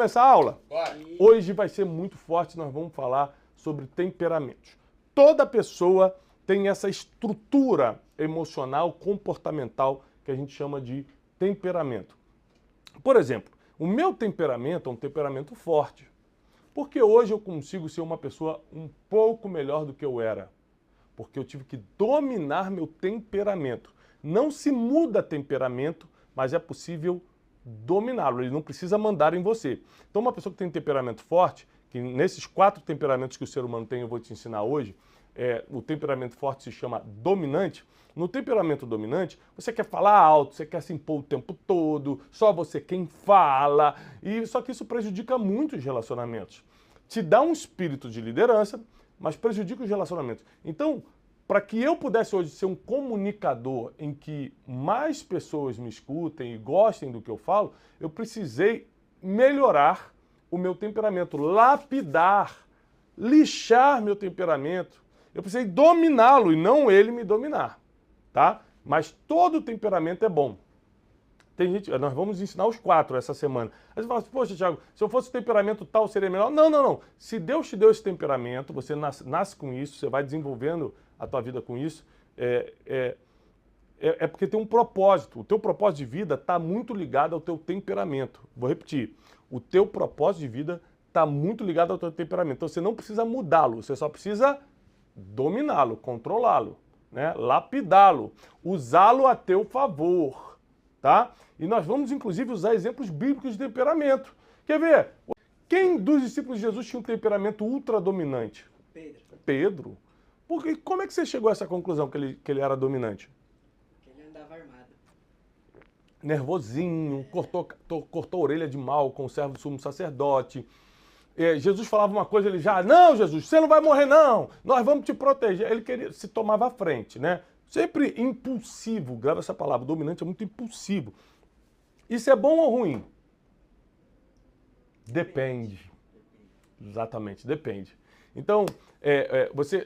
começar a aula? Bora. Hoje vai ser muito forte, nós vamos falar sobre temperamentos. Toda pessoa tem essa estrutura emocional, comportamental, que a gente chama de temperamento. Por exemplo, o meu temperamento é um temperamento forte, porque hoje eu consigo ser uma pessoa um pouco melhor do que eu era, porque eu tive que dominar meu temperamento. Não se muda temperamento, mas é possível dominá-lo, ele não precisa mandar em você. Então uma pessoa que tem temperamento forte, que nesses 4 temperamentos que o ser humano tem, eu vou te ensinar hoje, o temperamento forte se chama dominante. No temperamento dominante, você quer falar alto, você quer se impor o tempo todo, só você quem fala, e só que isso prejudica muito os relacionamentos. Te dá um espírito de liderança, mas prejudica os relacionamentos. Então, para que eu pudesse hoje ser um comunicador em que mais pessoas me escutem e gostem do que eu falo, eu precisei melhorar o meu temperamento, lapidar, lixar meu temperamento. Eu precisei dominá-lo e não ele me dominar, tá? Mas todo temperamento é bom. Tem gente, nós vamos ensinar os 4 essa semana. Aí você fala assim, poxa, Thiago, se eu fosse temperamento tal, seria melhor? Não, não, não. Se Deus te deu esse temperamento, você nasce com isso, você vai desenvolvendo a tua vida com isso, é porque tem um propósito. O teu propósito de vida está muito ligado ao teu temperamento. Vou repetir. O teu propósito de vida está muito ligado ao teu temperamento. Então você não precisa mudá-lo, você só precisa dominá-lo, controlá-lo, né? Lapidá-lo, usá-lo a teu favor, tá? E nós vamos, inclusive, usar exemplos bíblicos de temperamento. Quer ver? Quem dos discípulos de Jesus tinha um temperamento ultra dominante? Pedro. Pedro. Porque, como é que você chegou a essa conclusão que ele era dominante? Porque ele andava armado. Nervosinho, cortou a orelha de mal com o servo do sumo sacerdote. Jesus falava uma coisa, ele já, não, Jesus, você não vai morrer não, nós vamos te proteger. Ele se tomava à frente, né? Sempre impulsivo, grava essa palavra, dominante é muito impulsivo. Isso é bom ou ruim? Depende. Exatamente, depende. Então,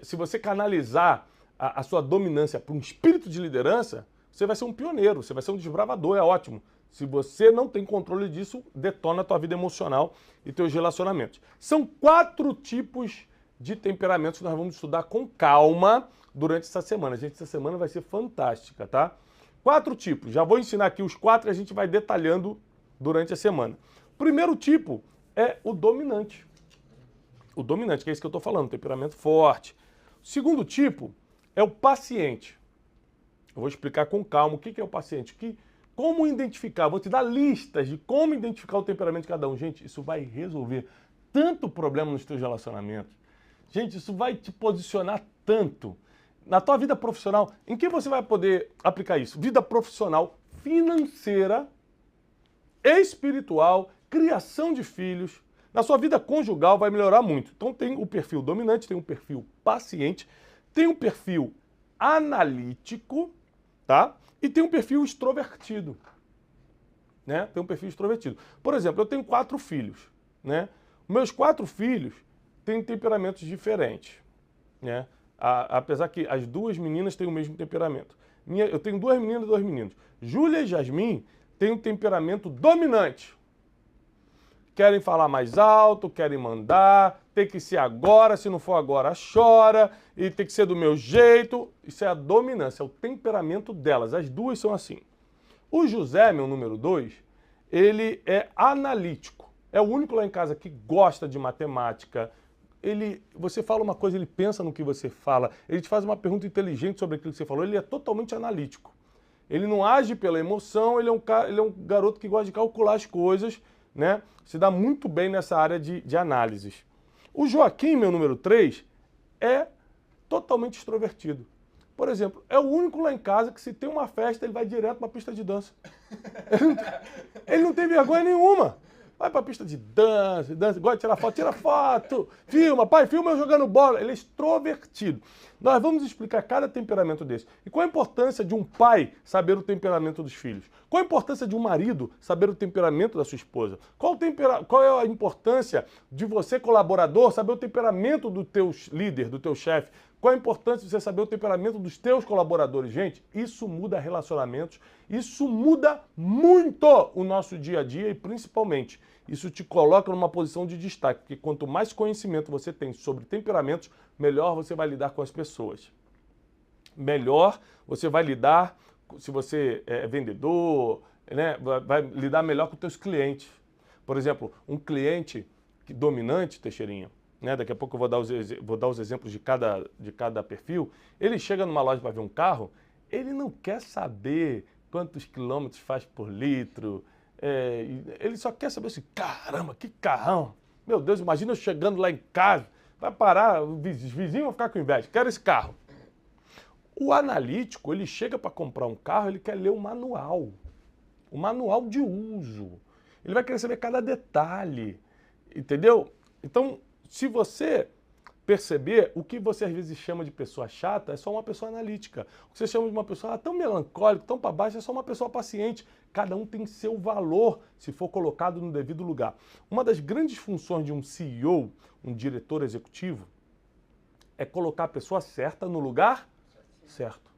se você canalizar a sua dominância para um espírito de liderança, você vai ser um pioneiro, você vai ser um desbravador, é ótimo. Se você não tem controle disso, detona a tua vida emocional e teus relacionamentos. São 4 tipos de temperamentos que nós vamos estudar com calma durante essa semana. Gente, essa semana vai ser fantástica, tá? 4 tipos. Já vou ensinar aqui os 4 e a gente vai detalhando durante a semana. O primeiro tipo é o dominante. O dominante, que é isso que eu estou falando, temperamento forte. O segundo tipo é o paciente. Eu vou explicar com calma o que é o paciente. Como identificar, vou te dar listas de como identificar o temperamento de cada um. Gente, isso vai resolver tanto problema nos teus relacionamentos. Gente, isso vai te posicionar tanto. Na tua vida profissional, em que você vai poder aplicar isso? Vida profissional, financeira, espiritual, criação de filhos. Na sua vida conjugal vai melhorar muito. Então tem o perfil dominante, tem o perfil paciente, tem o perfil analítico, tá? E tem um perfil extrovertido, né? Tem um perfil extrovertido. Por exemplo, eu tenho 4 filhos, né? Meus 4 filhos têm temperamentos diferentes, né? Apesar que as 2 meninas têm o mesmo temperamento. Eu tenho 2 meninas e 2 meninos. Júlia e Jasmin têm um temperamento dominante. Querem falar mais alto, querem mandar, tem que ser agora, se não for agora chora, e tem que ser do meu jeito. Isso é a dominância, é o temperamento delas. As 2 são assim. O José, meu número 2, ele é analítico. É o único lá em casa que gosta de matemática. Você fala uma coisa, ele pensa no que você fala. Ele te faz uma pergunta inteligente sobre aquilo que você falou. Ele é totalmente analítico. Ele não age pela emoção, ele é um garoto que gosta de calcular as coisas, né? Se dá muito bem nessa área de análises. O Joaquim, meu número 3, é totalmente extrovertido. Por exemplo, é o único lá em casa que se tem uma festa, ele vai direto para a pista de dança. Ele não tem vergonha nenhuma. Vai para a pista de dança, gosta de tirar foto, filma, pai, filma eu jogando bola. Ele é extrovertido. Nós vamos explicar cada temperamento desse. E qual a importância de um pai saber o temperamento dos filhos? Qual a importância de um marido saber o temperamento da sua esposa? Qual é a importância de você, colaborador, saber o temperamento do teu líder, do teu chefe? Qual a importância de você saber o temperamento dos teus colaboradores? Gente, isso muda relacionamentos, isso muda muito o nosso dia a dia e principalmente isso te coloca numa posição de destaque, porque quanto mais conhecimento você tem sobre temperamentos, melhor você vai lidar com as pessoas. Melhor você vai lidar, se você é vendedor, né, vai lidar melhor com os teus clientes. Por exemplo, um cliente dominante, Teixeirinha, né, daqui a pouco eu vou dar os exemplos de cada perfil, ele chega numa loja para ver um carro, ele não quer saber quantos quilômetros faz por litro, ele só quer saber assim, caramba, que carrão, meu Deus, imagina eu chegando lá em casa, vai parar, os vizinhos vão ficar com inveja, quero esse carro. O analítico, ele chega para comprar um carro, ele quer ler o manual de uso, ele vai querer saber cada detalhe, entendeu? Então, se você perceber, o que você às vezes chama de pessoa chata é só uma pessoa analítica. O que você chama de uma pessoa tão melancólica, tão para baixo, é só uma pessoa paciente. Cada um tem seu valor se for colocado no devido lugar. Uma das grandes funções de um CEO, um diretor executivo, é colocar a pessoa certa no lugar certo.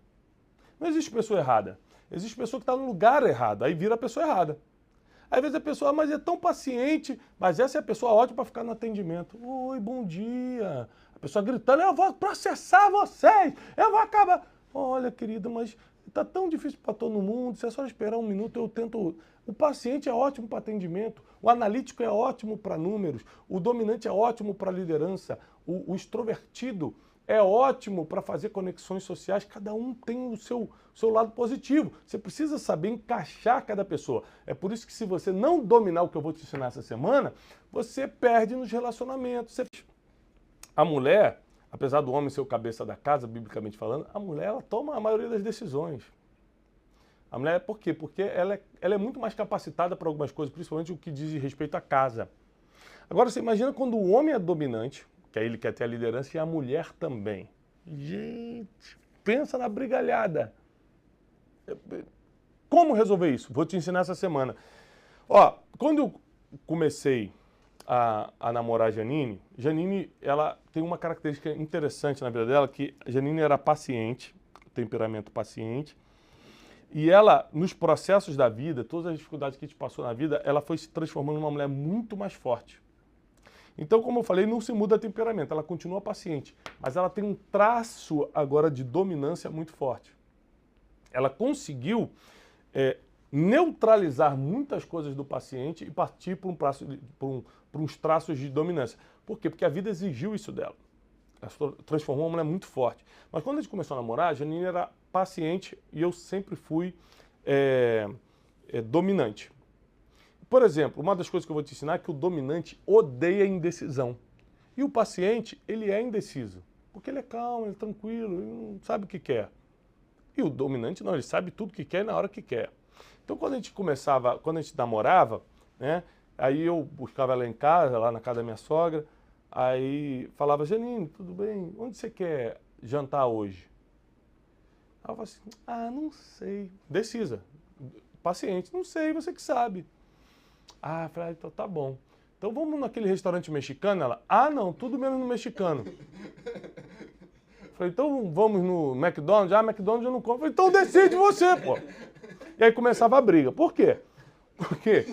Não existe pessoa errada. Existe pessoa que está no lugar errado, aí vira a pessoa errada. Às vezes a pessoa, mas é tão paciente, mas essa é a pessoa ótima para ficar no atendimento. Oi, bom dia. A pessoa gritando, eu vou processar vocês, eu vou acabar. Olha, querida, mas está tão difícil para todo mundo, se é só esperar um minuto, eu tento... O paciente é ótimo para atendimento, o analítico é ótimo para números, o dominante é ótimo para liderança, o extrovertido é ótimo para fazer conexões sociais, cada um tem o seu lado positivo. Você precisa saber encaixar cada pessoa. É por isso que se você não dominar o que eu vou te ensinar essa semana, você perde nos relacionamentos. A mulher, apesar do homem ser o cabeça da casa, biblicamente falando, a mulher ela toma a maioria das decisões. A mulher, por quê? Porque ela é muito mais capacitada para algumas coisas, principalmente o que diz respeito à casa. Agora, você imagina quando o homem é dominante, que aí ele quer ter a liderança, e a mulher também. Gente, pensa na brigalhada. Como resolver isso? Vou te ensinar essa semana. Ó, quando eu comecei a namorar a Janine, ela tem uma característica interessante na vida dela, que a Janine era paciente, temperamento paciente, e ela, nos processos da vida, todas as dificuldades que a gente passou na vida, ela foi se transformando numa mulher muito mais forte. Então, como eu falei, não se muda temperamento, ela continua paciente, mas ela tem um traço agora de dominância muito forte. Ela conseguiu neutralizar muitas coisas do paciente e partir para uns traços de dominância. Por quê? Porque a vida exigiu isso dela. Ela se transformou uma mulher muito forte. Mas quando a gente começou a namorar, a Janine era paciente e eu sempre fui dominante. Por exemplo, uma das coisas que eu vou te ensinar é que o dominante odeia a indecisão. E o paciente, ele é indeciso. Porque ele é calmo, ele é tranquilo, ele não sabe o que quer. E o dominante não, ele sabe tudo que quer e na hora que quer. Então quando a gente namorava, né, aí eu buscava ela em casa, lá na casa da minha sogra, aí falava, Janine, tudo bem? Onde você quer jantar hoje? Aí eu falava assim, não sei. Decisa. Paciente, não sei, você que sabe. Eu falei, então tá bom. Então vamos naquele restaurante mexicano? Ela, não, tudo menos no mexicano. Eu falei, então vamos no McDonald's? McDonald's eu não como. Eu falei, então decide você, pô. E aí começava a briga. Por quê? Porque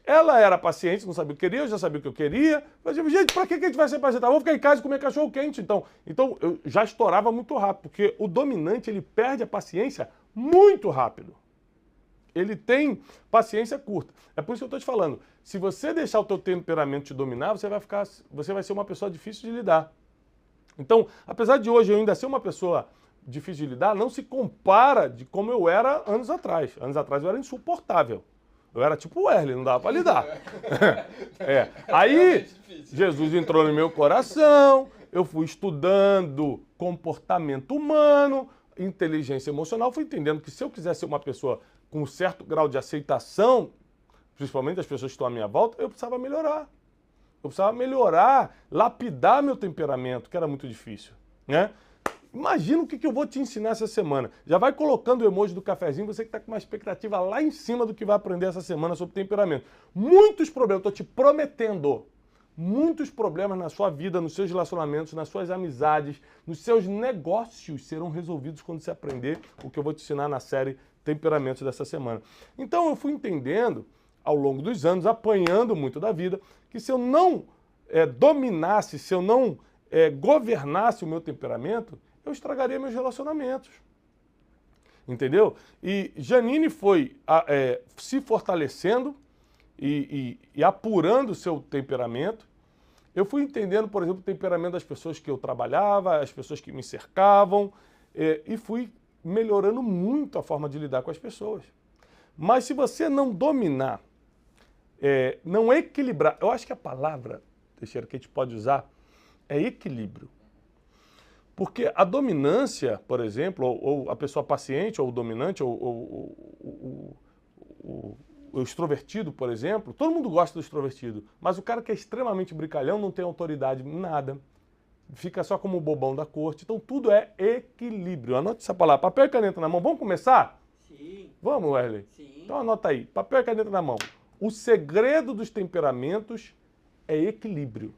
ela era paciente, não sabia o que queria, eu já sabia o que eu queria. Eu falei, gente, pra que a gente vai ser paciente? Vamos ficar em casa e comer cachorro quente, então. Então eu já estourava muito rápido, porque o dominante, ele perde a paciência muito rápido. Ele tem paciência curta. É por isso que eu estou te falando. Se você deixar o teu temperamento te dominar, você vai ser uma pessoa difícil de lidar. Então, apesar de hoje eu ainda ser uma pessoa difícil de lidar, não se compara de como eu era anos atrás. Anos atrás eu era insuportável. Eu era tipo o Erle, não dava para lidar. Aí, Jesus entrou no meu coração, eu fui estudando comportamento humano, inteligência emocional, fui entendendo que se eu quisesse ser uma pessoa com um certo grau de aceitação, principalmente das pessoas que estão à minha volta, eu precisava melhorar. Eu precisava melhorar, lapidar meu temperamento, que era muito difícil, né? Imagina o que eu vou te ensinar essa semana. Já vai colocando o emoji do cafezinho, você que está com uma expectativa lá em cima do que vai aprender essa semana sobre temperamento. Muitos problemas, estou te prometendo, muitos problemas na sua vida, nos seus relacionamentos, nas suas amizades, nos seus negócios serão resolvidos quando você aprender o que eu vou te ensinar na série Temperamentos dessa semana. Então eu fui entendendo, ao longo dos anos, apanhando muito da vida, que se eu não dominasse, se eu não governasse o meu temperamento, eu estragaria meus relacionamentos. Entendeu? E Janine foi se fortalecendo e apurando o seu temperamento. Eu fui entendendo, por exemplo, o temperamento das pessoas que eu trabalhava, as pessoas que me cercavam, e fui melhorando muito a forma de lidar com as pessoas. Mas se você não dominar, não equilibrar, eu acho que a palavra, Teixeira, que a gente pode usar é equilíbrio. Porque a dominância, por exemplo, ou a pessoa paciente, ou o dominante, ou o extrovertido, por exemplo, todo mundo gosta do extrovertido, mas o cara que é extremamente brincalhão não tem autoridade em nada, fica só como o bobão da corte. Então tudo é equilíbrio. Anote essa palavra, papel e caneta na mão. Vamos começar? Sim. Vamos, Wesley? Sim. Então anota aí, papel e caneta na mão. O segredo dos temperamentos é equilíbrio.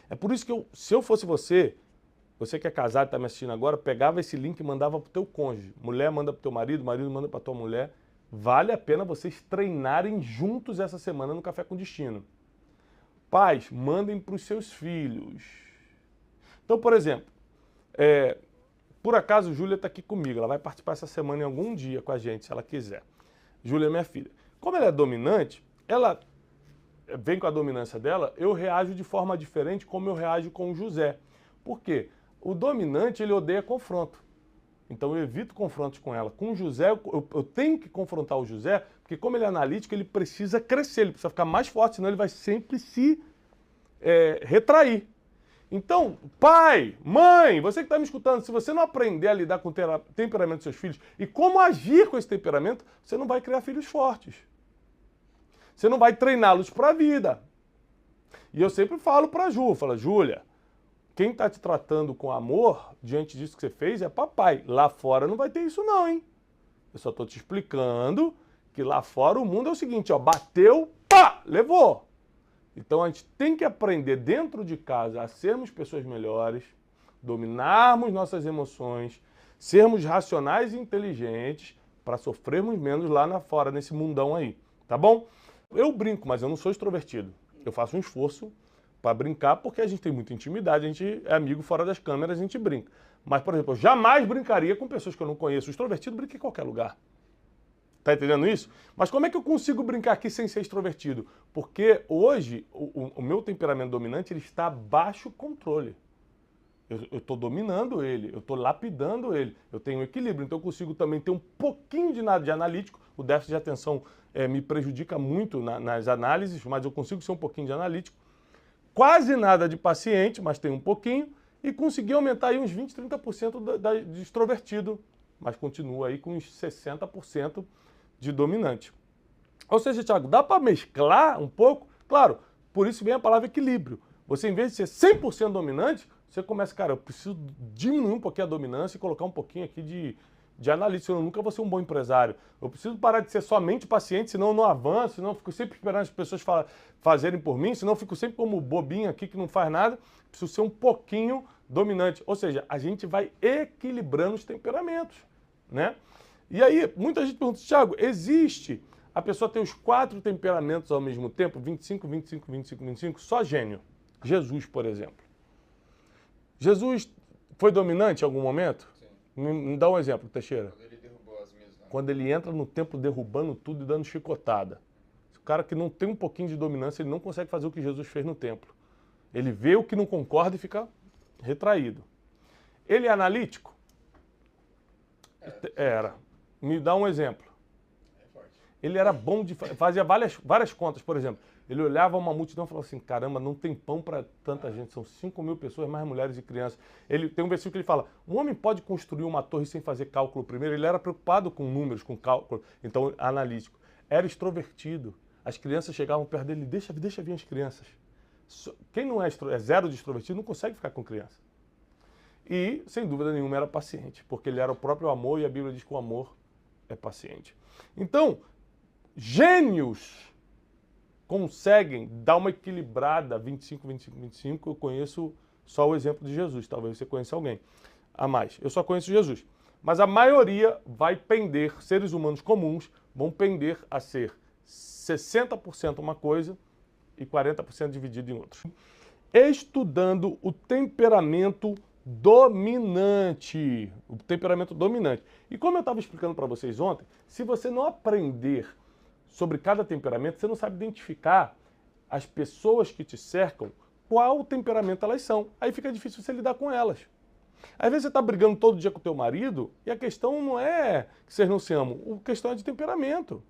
É por isso que se eu fosse você que é casado e está me assistindo agora, pegava esse link e mandava para o teu cônjuge. Mulher manda para o teu marido manda para a tua mulher. Vale a pena vocês treinarem juntos essa semana no Café com Destino. Pais, mandem para os seus filhos. Então, por exemplo, por acaso, Júlia está aqui comigo. Ela vai participar essa semana em algum dia com a gente, se ela quiser. Júlia é minha filha. Como ela é dominante, ela vem com a dominância dela, eu reajo de forma diferente como eu reajo com o José. Por quê? O dominante, ele odeia confronto. Então eu evito confrontos com ela. Com o José, eu tenho que confrontar o José, porque como ele é analítico, ele precisa crescer, ele precisa ficar mais forte, senão ele vai sempre se retrair. Então, pai, mãe, você que está me escutando, se você não aprender a lidar com o temperamento dos seus filhos e como agir com esse temperamento, você não vai criar filhos fortes. Você não vai treiná-los para a vida. E eu sempre falo para a Ju, Júlia, quem está te tratando com amor, diante disso que você fez, é papai. Lá fora não vai ter isso não, hein? Eu só estou te explicando que lá fora o mundo é o seguinte, ó, bateu, pá, levou. Então a gente tem que aprender dentro de casa a sermos pessoas melhores, dominarmos nossas emoções, sermos racionais e inteligentes para sofrermos menos lá fora, nesse mundão aí, tá bom? Eu brinco, mas eu não sou extrovertido. Eu faço um esforço para brincar, porque a gente tem muita intimidade, a gente é amigo fora das câmeras, a gente brinca. Mas, por exemplo, eu jamais brincaria com pessoas que eu não conheço. O extrovertido brinca em qualquer lugar. Tá entendendo isso? Mas como é que eu consigo brincar aqui sem ser extrovertido? Porque hoje, o meu temperamento dominante, ele está baixo controle. Eu estou dominando ele, eu estou lapidando ele, eu tenho equilíbrio, então eu consigo também ter um pouquinho de analítico. O déficit de atenção me prejudica muito nas análises, mas eu consigo ser um pouquinho de analítico. Quase nada de paciente, mas tem um pouquinho, e consegui aumentar aí uns 20, 30% de extrovertido, mas continua aí com uns 60% de dominante. Ou seja, Thiago, dá para mesclar um pouco? Claro, por isso vem a palavra equilíbrio. Você, em vez de ser 100% dominante, você começa, cara, eu preciso diminuir um pouquinho a dominância e colocar um pouquinho aqui de analista, eu nunca vou ser um bom empresário. Eu preciso parar de ser somente paciente, senão eu não avanço, senão eu fico sempre esperando as pessoas fazerem por mim, senão eu fico sempre como bobinho aqui que não faz nada. Preciso ser um pouquinho dominante. Ou seja, a gente vai equilibrando os temperamentos, né? E aí, muita gente pergunta, Thiago, existe a pessoa ter os 4 temperamentos ao mesmo tempo, 25, 25, 25, 25, só gênio? Jesus, por exemplo. Jesus foi dominante em algum momento? Me dá um exemplo, Teixeira. Quando ele derrubou as mesas. Quando ele entra no templo derrubando tudo e dando chicotada. O cara que não tem um pouquinho de dominância, ele não consegue fazer o que Jesus fez no templo. Ele vê o que não concorda e fica retraído. Ele é analítico? Era. Me dá um exemplo. É forte. Ele era bom de fazer várias contas, por exemplo. Ele olhava uma multidão e falava assim, caramba, não tem pão para tanta gente, são 5.000 pessoas, mais mulheres e crianças. Ele tem um versículo que ele fala, um homem pode construir uma torre sem fazer cálculo primeiro? Ele era preocupado com números, com cálculo, então analítico. Era extrovertido. As crianças chegavam perto dele, deixa vir as crianças. Quem não é zero de extrovertido não consegue ficar com criança. E, sem dúvida nenhuma, era paciente, porque ele era o próprio amor e a Bíblia diz que o amor é paciente. Então, gênios conseguem dar uma equilibrada 25, 25, 25. Eu conheço só o exemplo de Jesus, talvez você conheça alguém a mais. Eu só conheço Jesus. Mas a maioria vai pender, seres humanos comuns vão pender a ser 60% uma coisa e 40% dividido em outros. Estudando o temperamento dominante. O temperamento dominante. E como eu estava explicando para vocês ontem, se você não aprender sobre cada temperamento, você não sabe identificar as pessoas que te cercam, qual temperamento elas são. Aí fica difícil você lidar com elas. Às vezes você está brigando todo dia com o teu marido e a questão não é que vocês não se amam, a questão é de temperamento.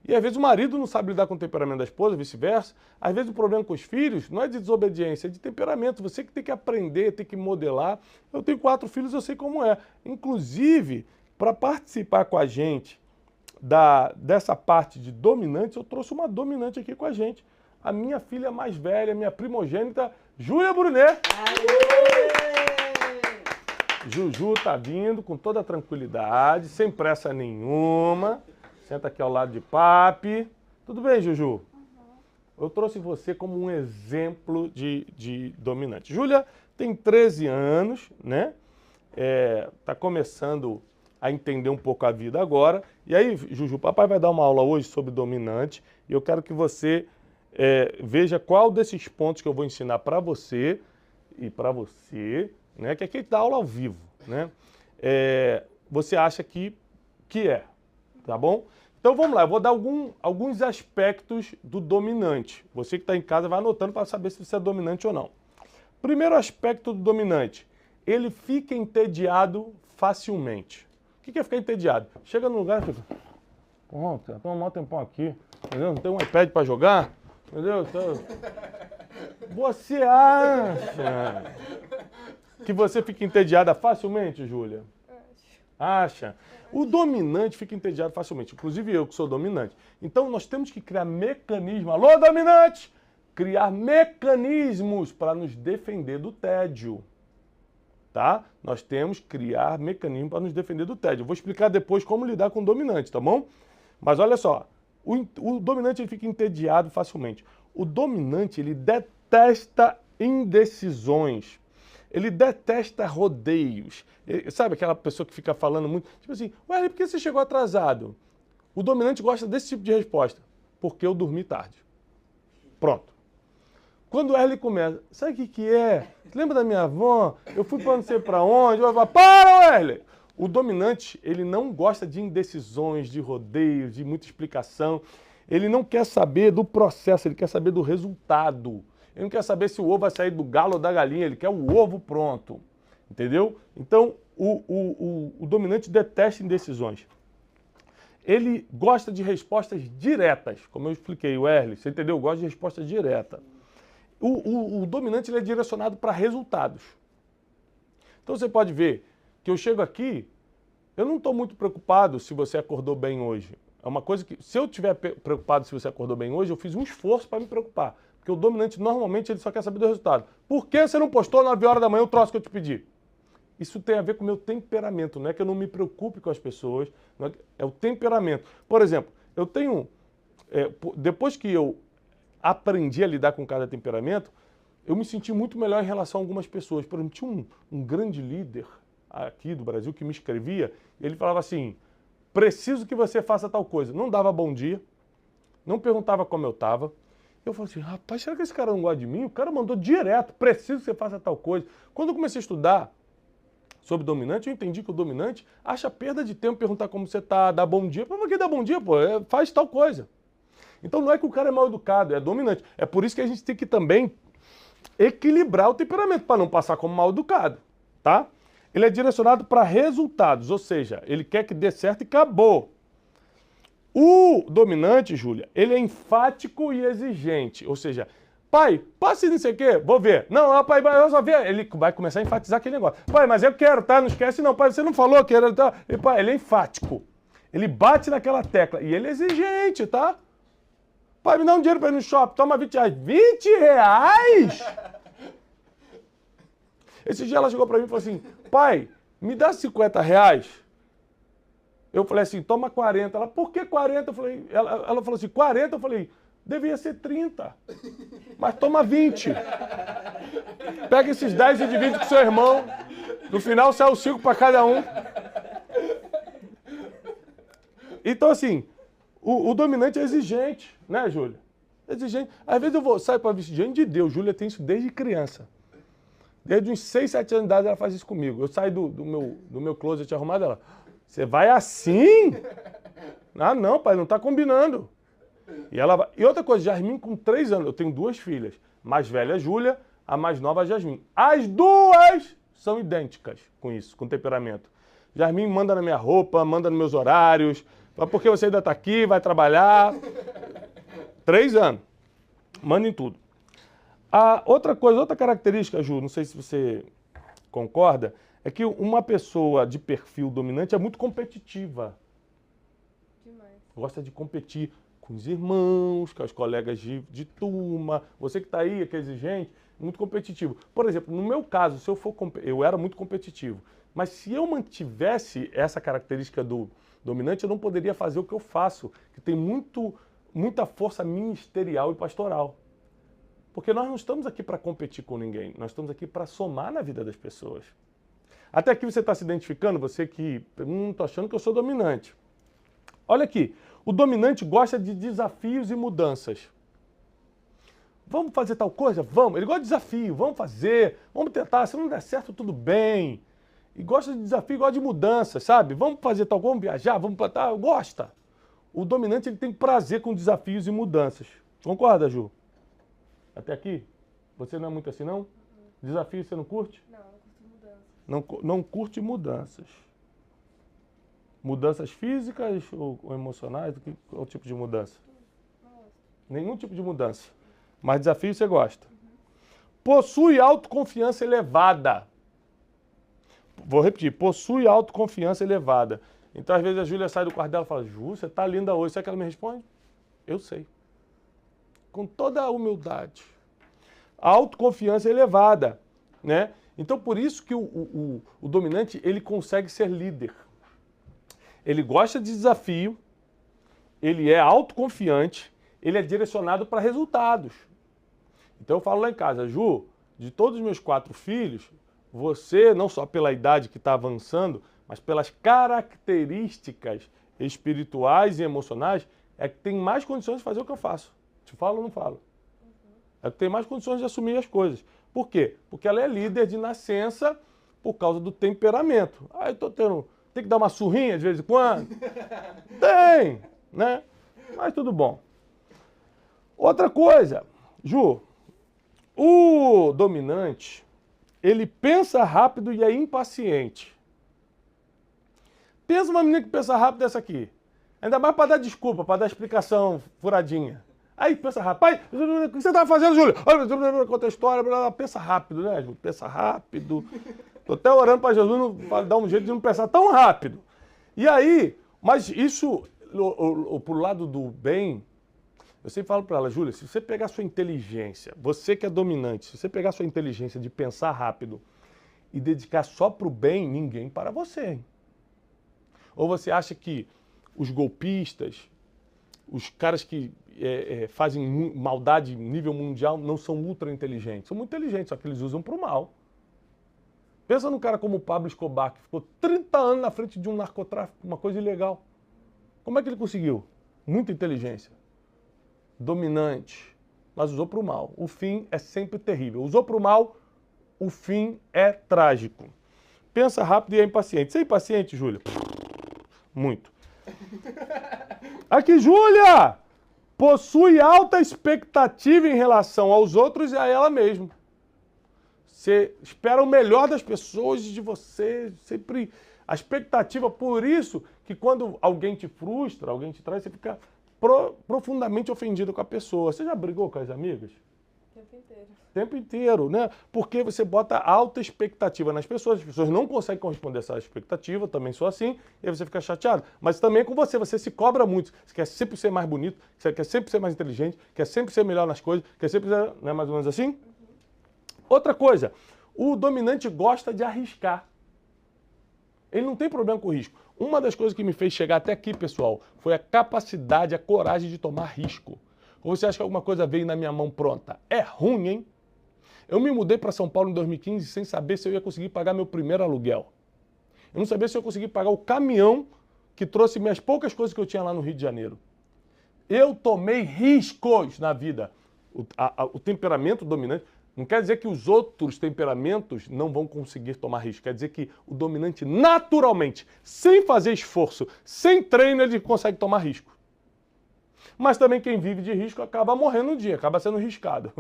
E às vezes o marido não sabe lidar com o temperamento da esposa, vice-versa. Às vezes o problema com os filhos não é de desobediência, é de temperamento. Você que tem que aprender, tem que modelar. Eu tenho 4 filhos, eu sei como é. Inclusive, para participar com a gente dessa parte de dominantes, eu trouxe uma dominante aqui com a gente. A minha filha mais velha, minha primogênita, Júlia Brunet. Juju tá vindo com toda a tranquilidade, sem pressa nenhuma. Senta aqui ao lado de papi. Tudo bem, Juju? Uhum. Eu trouxe você como um exemplo de dominante. Júlia tem 13 anos, né? Tá começando a entender um pouco a vida agora. E aí, Juju, papai vai dar uma aula hoje sobre dominante. E eu quero que você veja qual desses pontos que eu vou ensinar para você e para você, né? Que aqui a gente dá aula ao vivo, né? Você acha que é, tá bom? Então vamos lá, eu vou dar alguns aspectos do dominante. Você que está em casa vai anotando para saber se você é dominante ou não. Primeiro aspecto do dominante, ele fica entediado facilmente. O que é ficar entediado? Chega no lugar e fica... Pronto, estou um maior tempão aqui, entendeu? Não tem um iPad para jogar, entendeu? Você acha que você fica entediada facilmente, Júlia? Acha? O dominante fica entediado facilmente, inclusive eu que sou dominante. Então nós temos que criar mecanismos, alô dominante, criar mecanismos para nos defender do tédio, tá? Nós temos que criar mecanismos para nos defender do tédio. Eu vou explicar depois como lidar com o dominante, tá bom? Mas olha só, o dominante ele fica entediado facilmente. O dominante ele detesta indecisões. Ele detesta rodeios. Sabe aquela pessoa que fica falando muito? Tipo assim, ué, por que você chegou atrasado? O dominante gosta desse tipo de resposta. Porque eu dormi tarde. Pronto. Quando o Erle começa, sabe o que é? Você lembra da minha avó? Eu fui para não sei para onde. Eu falo, para, Erle! O dominante, ele não gosta de indecisões, de rodeios, de muita explicação. Ele não quer saber do processo, ele quer saber do resultado. Ele não quer saber se o ovo vai sair do galo ou da galinha, ele quer o ovo pronto. Entendeu? Então, o dominante detesta indecisões. Ele gosta de respostas diretas, como eu expliquei, o Erle, você entendeu? Gosta de resposta direta. O dominante ele é direcionado para resultados. Então, você pode ver que eu chego aqui, eu não estou muito preocupado se você acordou bem hoje. É uma coisa que, se eu estiver preocupado se você acordou bem hoje, eu fiz um esforço para me preocupar. Porque o dominante, normalmente, ele só quer saber do resultado. Por que você não postou 9 horas da manhã o troço que eu te pedi? Isso tem a ver com o meu temperamento. Não é que eu não me preocupe com as pessoas. É o temperamento. Por exemplo, eu tenho... depois que eu aprendi a lidar com cada temperamento, eu me senti muito melhor em relação a algumas pessoas. Por exemplo, tinha um grande líder aqui do Brasil que me escrevia. E ele falava assim, preciso que você faça tal coisa. Não dava bom dia. Não perguntava como eu estava. Eu falei assim, rapaz, será que esse cara não gosta de mim? O cara mandou direto, preciso que você faça tal coisa. Quando eu comecei a estudar sobre dominante, eu entendi que o dominante acha perda de tempo perguntar como você está, dar bom dia. Mas por que dar bom dia, pô? Faz tal coisa. Então não é que o cara é mal educado, é dominante. É por isso que a gente tem que também equilibrar o temperamento, para não passar como mal educado, tá? Ele é direcionado para resultados, ou seja, ele quer que dê certo e acabou. O dominante, Júlia, ele é enfático e exigente, ou seja, pai, passe não sei o quê, vou ver. Não, pai, eu só ver. Ele vai começar a enfatizar aquele negócio. Pai, mas eu quero, tá? Não esquece não, pai, você não falou que era... Tá? E, pai, ele é enfático, ele bate naquela tecla e ele é exigente, tá? Pai, me dá um dinheiro para ir no shopping, toma 20 reais. 20 reais? Esse dia ela chegou para mim e falou assim, pai, me dá 50 reais? Eu falei assim, toma 40. Ela, por que 40? Eu falei, ela falou assim, 40? Eu falei, Devia ser 30. Mas toma 20. Pega esses 10 e divide com seu irmão. No final sai os 5 para cada um. Então, assim, o dominante é exigente, né, Júlia? Exigente. Às vezes eu saio para vestir diante de Deus. Júlia tem isso desde criança. Desde uns 6, 7 anos de idade ela faz isso comigo. Eu saio do meu closet arrumado, ela... Você vai assim? Ah, não, pai, não tá combinando. E outra coisa, Jasmine com 3 anos. Eu tenho 2 filhas. Mais velha, Júlia. A mais nova, Jasmine. As duas são idênticas com isso, com temperamento. Jasmine manda na minha roupa, manda nos meus horários. Fala, por que você ainda tá aqui, vai trabalhar? 3 anos. Manda em tudo. Outra característica, Ju, não sei se você concorda, é que uma pessoa de perfil dominante é muito competitiva. Demais. Gosta de competir com os irmãos, com os colegas de turma. Você que está aí, que é exigente, muito competitivo. Por exemplo, no meu caso, se eu era muito competitivo. Mas se eu mantivesse essa característica do dominante, eu não poderia fazer o que eu faço, que tem muita força ministerial e pastoral. Porque nós não estamos aqui para competir com ninguém, nós estamos aqui para somar na vida das pessoas. Até aqui você está se identificando, você que, tô achando que eu sou dominante. Olha aqui, o dominante gosta de desafios e mudanças. Vamos fazer tal coisa? Vamos. Ele gosta de desafio, vamos fazer, vamos tentar, se não der certo, tudo bem. E gosta de desafio, gosta de mudanças, sabe? Vamos fazer tal coisa, vamos viajar, vamos plantar, gosta. O dominante ele tem prazer com desafios e mudanças. Concorda, Ju? Até aqui? Você não é muito assim, não? Desafio você não curte? Não, não curto mudanças. Não curte mudanças. Mudanças físicas ou emocionais? Qual tipo de mudança? Não gosto. Nenhum tipo de mudança. Mas desafio você gosta. Possui autoconfiança elevada. Vou repetir. Possui autoconfiança elevada. Então, às vezes, a Júlia sai do quarto dela e fala, Ju, você tá linda hoje. Sabe o que ela me responde? Eu sei. Com toda a humildade. A autoconfiança elevada, né? Então, por isso que o dominante, ele consegue ser líder. Ele gosta de desafio, ele é autoconfiante, ele é direcionado para resultados. Então, eu falo lá em casa, Ju, de todos os meus 4 filhos, você, não só pela idade que está avançando, mas pelas características espirituais e emocionais, é que tem mais condições de fazer o que eu faço. Te falo ou não falo? É que tem mais condições de assumir as coisas. Por quê? Porque ela é líder de nascença por causa do temperamento. Aí tem que dar uma surrinha de vez em quando? Tem, né? Mas tudo bom. Outra coisa, Ju, o dominante, ele pensa rápido e é impaciente. Pensa uma menina que pensa rápido dessa aqui. Ainda mais para dar desculpa, para dar explicação furadinha. Aí pensa rápido. Pai, o que você estava fazendo, Júlio? Conta a história, pensa rápido, né, Júlio? Pensa rápido. Estou até orando para Jesus dar um jeito de não pensar tão rápido. E aí, mas isso, pro lado do bem, eu sempre falo para ela, Júlia, se você pegar sua inteligência, você que é dominante, se você pegar sua inteligência de pensar rápido e dedicar só para o bem, ninguém para você. Hein? Ou você acha que os golpistas, os caras que fazem maldade em nível mundial não são ultra inteligentes? São muito inteligentes, só que eles usam para o mal. Pensa num cara como o Pablo Escobar, que ficou 30 anos na frente de um narcotráfico, uma coisa ilegal. Como é que ele conseguiu? Muita inteligência. Dominante, mas usou para o mal. O fim é sempre terrível. Usou para o mal, o fim é trágico. Pensa rápido e é impaciente. Você é impaciente, Júlia? Muito. Aqui, Júlia! Possui alta expectativa em relação aos outros e a ela mesma. Você espera o melhor das pessoas e de você, sempre a expectativa. Por isso que quando alguém te frustra, alguém te traz, você fica profundamente ofendido com a pessoa. Você já brigou com as amigas? O tempo inteiro. O tempo inteiro, né? Porque você bota alta expectativa nas pessoas, as pessoas não conseguem corresponder a essa expectativa, também sou assim, e aí você fica chateado. Mas também com você se cobra muito, você quer sempre ser mais bonito, você quer sempre ser mais inteligente, quer sempre ser melhor nas coisas, quer sempre ser, não é mais ou menos assim? Outra coisa, o dominante gosta de arriscar. Ele não tem problema com o risco. Uma das coisas que me fez chegar até aqui, pessoal, foi a capacidade, a coragem de tomar risco. Ou você acha que alguma coisa veio na minha mão pronta? É ruim, hein? Eu me mudei para São Paulo em 2015 sem saber se eu ia conseguir pagar meu primeiro aluguel. Eu não sabia se eu ia conseguir pagar o caminhão que trouxe minhas poucas coisas que eu tinha lá no Rio de Janeiro. Eu tomei riscos na vida. O temperamento dominante não quer dizer que os outros temperamentos não vão conseguir tomar risco. Quer dizer que o dominante, naturalmente, sem fazer esforço, sem treino, ele consegue tomar risco. Mas também quem vive de risco acaba morrendo um dia, acaba sendo riscado.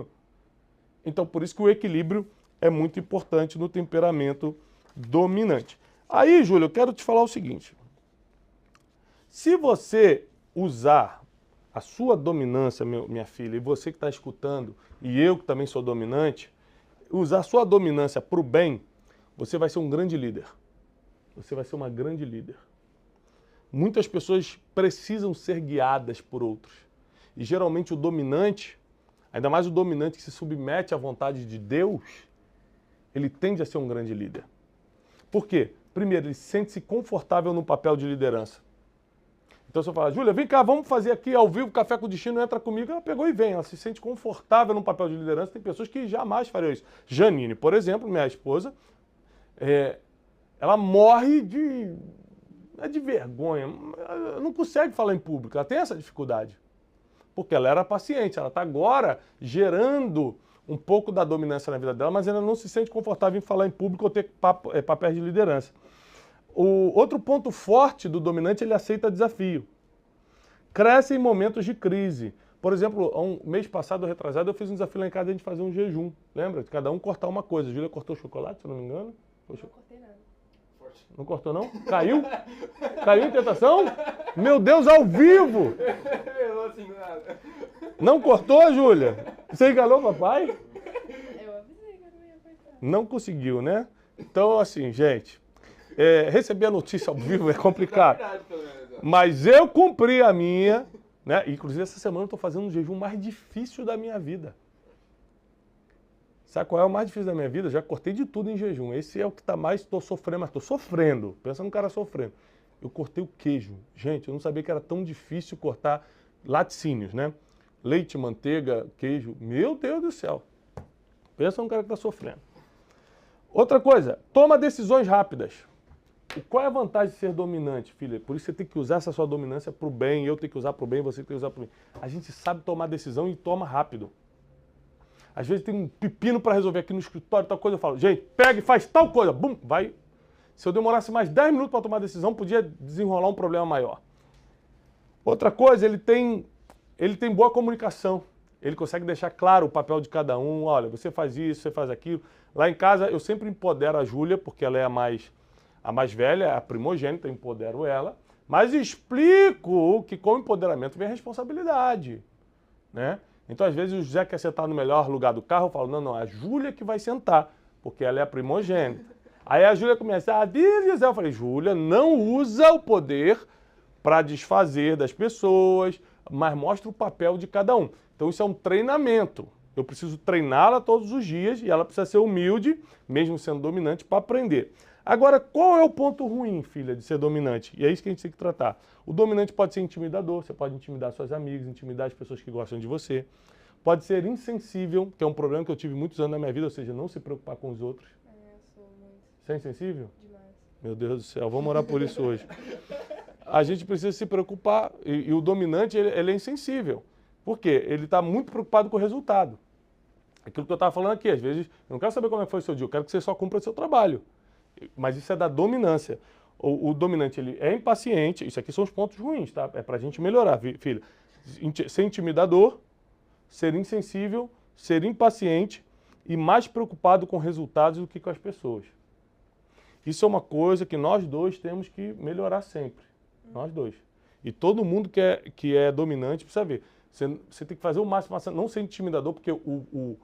Então, por isso que o equilíbrio é muito importante no temperamento dominante. Aí, Júlio, eu quero te falar o seguinte. Se você usar a sua dominância, minha filha, e você que está escutando, e eu que também sou dominante, usar a sua dominância para o bem, você vai ser um grande líder. Você vai ser uma grande líder. Muitas pessoas precisam ser guiadas por outros. E geralmente o dominante, ainda mais o dominante que se submete à vontade de Deus, ele tende a ser um grande líder. Por quê? Primeiro, ele sente-se confortável no papel de liderança. Então, se eu falar, Júlia, vem cá, vamos fazer aqui ao vivo, Café com Destino, entra comigo. Ela pegou e vem, ela se sente confortável no papel de liderança. Tem pessoas que jamais fariam isso. Janine, por exemplo, minha esposa, ela morre de vergonha, ela não consegue falar em público, ela tem essa dificuldade. Porque ela era paciente, ela está agora gerando um pouco da dominância na vida dela, mas ela não se sente confortável em falar em público ou ter papéis de liderança. O outro ponto forte do dominante, ele aceita desafio. Cresce em momentos de crise. Por exemplo, um mês passado, retrasado, eu fiz um desafio lá em casa de a gente fazer um jejum. Lembra? De cada um cortar uma coisa. A Júlia cortou chocolate, se eu não me engano. Não cortei nada. Não cortou, não? Caiu? Caiu em tentação? Meu Deus, ao vivo! Não cortou, Júlia? Você enganou papai? Eu avisei que eu não ia cortar. Não conseguiu, né? Então, assim, gente, receber a notícia ao vivo é complicado. Mas eu cumpri a minha, né? Inclusive, essa semana eu estou fazendo um jejum mais difícil da minha vida. Sabe qual é o mais difícil da minha vida? Já cortei de tudo em jejum. Esse é o que está mais, estou sofrendo, mas estou sofrendo. Pensa num cara sofrendo. Eu cortei o queijo. Gente, eu não sabia que era tão difícil cortar laticínios, né? Leite, manteiga, queijo. Meu Deus do céu. Pensa num cara que está sofrendo. Outra coisa, toma decisões rápidas. Qual é a vantagem de ser dominante, filha? Por isso você tem que usar essa sua dominância para o bem, eu tenho que usar para o bem, você tem que usar para o bem. A gente sabe tomar decisão e toma rápido. Às vezes tem um pepino para resolver aqui no escritório, tal coisa, eu falo, gente, pega e faz tal coisa, bum, vai. Se eu demorasse mais 10 minutos para tomar decisão, podia desenrolar um problema maior. Outra coisa, ele tem boa comunicação. Ele consegue deixar claro o papel de cada um. Olha, você faz isso, você faz aquilo. Lá em casa, eu sempre empodero a Júlia, porque ela é a mais velha, a primogênita, eu empodero ela. Mas explico que com o empoderamento vem a responsabilidade, né? Então, às vezes, o José quer sentar no melhor lugar do carro, eu falo, não, é a Júlia que vai sentar, porque ela é a primogênita. Aí a Júlia começa, diz José, eu falei, Júlia, não usa o poder para desfazer das pessoas, mas mostra o papel de cada um. Então, isso é um treinamento. Eu preciso treiná-la todos os dias e ela precisa ser humilde, mesmo sendo dominante, para aprender. Agora, qual é o ponto ruim, filha, de ser dominante? E é isso que a gente tem que tratar. O dominante pode ser intimidador, você pode intimidar suas amigas, intimidar as pessoas que gostam de você. Pode ser insensível, que é um problema que eu tive muitos anos na minha vida, ou seja, não se preocupar com os outros. Eu sou muito Você é insensível? demais. Meu Deus do céu, vamos orar por isso hoje. A gente precisa se preocupar, e o dominante, ele é insensível. Por quê? Ele está muito preocupado com o resultado. Aquilo que eu estava falando aqui, às vezes, eu não quero saber como é que foi o seu dia, eu quero que você só cumpra o seu trabalho. Mas isso é da dominância. O dominante, ele é impaciente, isso aqui são os pontos ruins, tá? É pra gente melhorar, filha. Ser intimidador, ser insensível, ser impaciente e mais preocupado com resultados do que com as pessoas. Isso é uma coisa que nós dois temos que melhorar sempre. Nós dois. E todo mundo que é dominante precisa ver. Você tem que fazer o máximo, não ser intimidador, porque o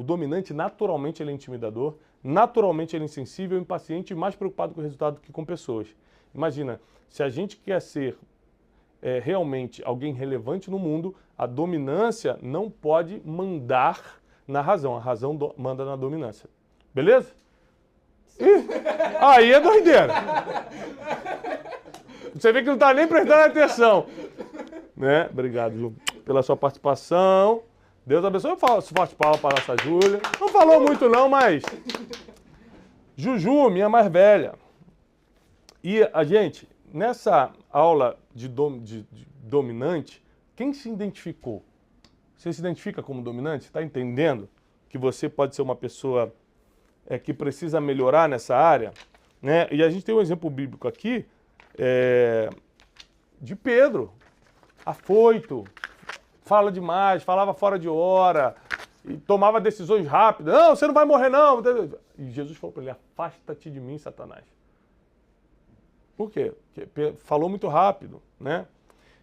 dominante, naturalmente, ele é intimidador, naturalmente ele é insensível, impaciente e mais preocupado com o resultado do que com pessoas. Imagina, se a gente quer ser realmente alguém relevante no mundo, a dominância não pode mandar na razão. A razão manda na dominância. Beleza? Aí é doideira. Você vê que não está nem prestando atenção. Né? Obrigado, Ju. pela sua participação. Deus abençoe. Eu falo forte palma para a nossa Júlia. Não falou muito não, mas... Juju, minha mais velha. E a gente, nessa aula de dominante, quem se identificou? Você se identifica como dominante? Está entendendo que você pode ser uma pessoa que precisa melhorar nessa área? Né? E a gente tem um exemplo bíblico aqui de Pedro, afoito, fala demais, falava fora de hora, e tomava decisões rápidas. Não, você não vai morrer não. E Jesus falou para ele, afasta-te de mim, Satanás. Por quê? Porque falou muito rápido, né?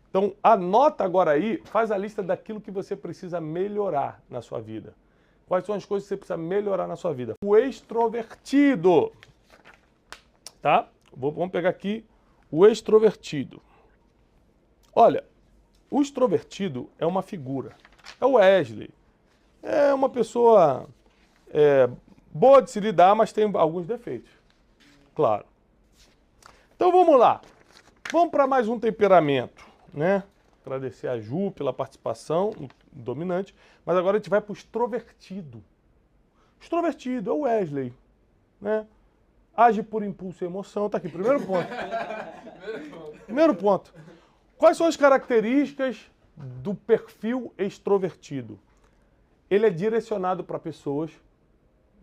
Então, anota agora aí, faz a lista daquilo que você precisa melhorar na sua vida. Quais são as coisas que você precisa melhorar na sua vida? O extrovertido. Tá? Vamos pegar aqui o extrovertido. Olha, o extrovertido é uma figura. É o Wesley. É uma pessoa boa de se lidar, mas tem alguns defeitos. Claro. Então vamos lá. Vamos para mais um temperamento, né? Agradecer a Ju pela participação no dominante. Mas agora a gente vai para o extrovertido. Extrovertido é o Wesley, né? Age por impulso e emoção. Tá aqui, primeiro ponto. Primeiro ponto. Quais são as características do perfil extrovertido? Ele é direcionado para pessoas.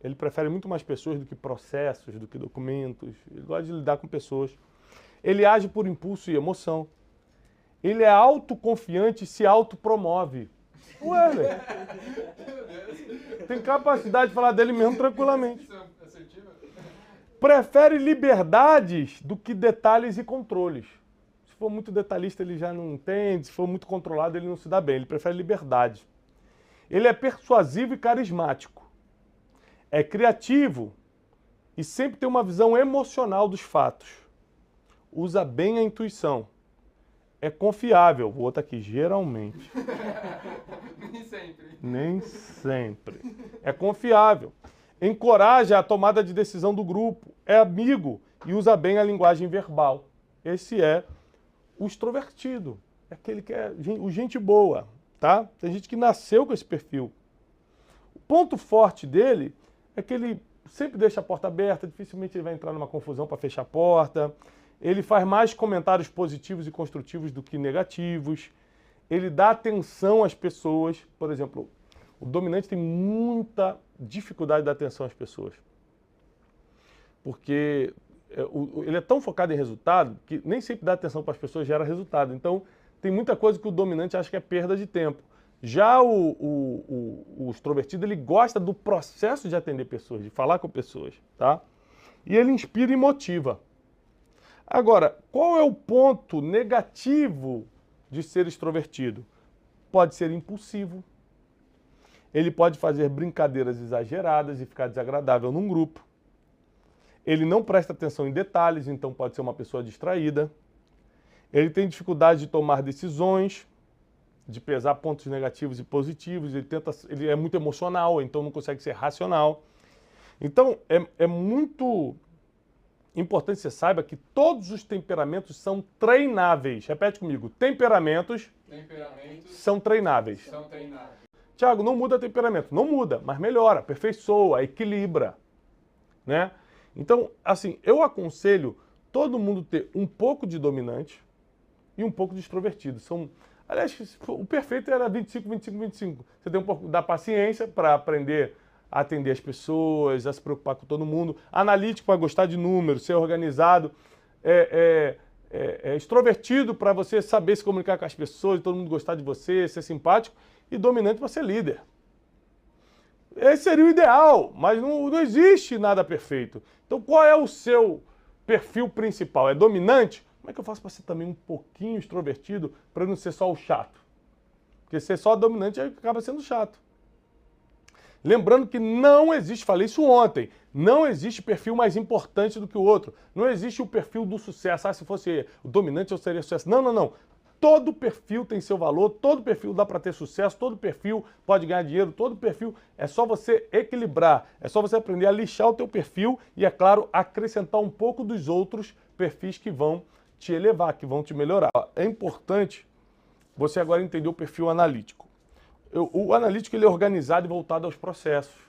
Ele prefere muito mais pessoas do que processos, do que documentos. Ele gosta de lidar com pessoas. Ele age por impulso e emoção. Ele é autoconfiante e se autopromove. Ué, velho. Tem capacidade de falar dele mesmo tranquilamente. Prefere liberdades do que detalhes e controles. Se for muito detalhista, ele já não entende. Se for muito controlado, ele não se dá bem. Ele prefere liberdade. Ele é persuasivo e carismático. É criativo e sempre tem uma visão emocional dos fatos. Usa bem a intuição. É confiável. Vou botar aqui, geralmente. Nem sempre. Nem sempre. É confiável. Encoraja a tomada de decisão do grupo. É amigo e usa bem a linguagem verbal. Esse é o extrovertido. É aquele que é o gente boa, tá? Tem gente que nasceu com esse perfil. O ponto forte dele é que ele sempre deixa a porta aberta, dificilmente ele vai entrar numa confusão para fechar a porta. Ele faz mais comentários positivos e construtivos do que negativos. Ele dá atenção às pessoas. Por exemplo, o dominante tem muita dificuldade de dar atenção às pessoas. Porque ele é tão focado em resultado que nem sempre dar atenção para as pessoas gera resultado. Então, tem muita coisa que o dominante acha que é perda de tempo. Já o extrovertido, ele gosta do processo de atender pessoas, de falar com pessoas, tá? E ele inspira e motiva. Agora, qual é o ponto negativo de ser extrovertido? Pode ser impulsivo. Ele pode fazer brincadeiras exageradas e ficar desagradável num grupo. Ele não presta atenção em detalhes, então pode ser uma pessoa distraída. Ele tem dificuldade de tomar decisões, de pesar pontos negativos e positivos. Ele é muito emocional, então não consegue ser racional. Então, é muito importante que você saiba que todos os temperamentos são treináveis. Repete comigo. Temperamentos são treináveis. Tiago, não muda temperamento. Não muda, mas melhora, aperfeiçoa, equilibra, né? Então, assim, eu aconselho todo mundo ter um pouco de dominante e um pouco de extrovertido. Aliás, o perfeito era 25, 25, 25. Você tem um pouco da paciência para aprender a atender as pessoas, a se preocupar com todo mundo. Analítico para gostar de números, ser organizado. Extrovertido para você saber se comunicar com as pessoas, todo mundo gostar de você, ser simpático. E dominante para ser líder. Esse seria o ideal, mas não existe nada perfeito. Então qual é o seu perfil principal? É dominante? Como é que eu faço para ser também um pouquinho extrovertido para não ser só o chato? Porque ser só dominante acaba sendo chato. Lembrando que não existe, falei isso ontem, não existe perfil mais importante do que o outro. Não existe o perfil do sucesso. Se fosse o dominante eu seria sucesso. Não, não, não. Todo perfil tem seu valor, todo perfil dá para ter sucesso, todo perfil pode ganhar dinheiro, todo perfil é só você equilibrar, é só você aprender a lixar o teu perfil e, é claro, acrescentar um pouco dos outros perfis que vão te elevar, que vão te melhorar. É importante você agora entendeu o perfil analítico. O analítico ele é organizado e voltado aos processos.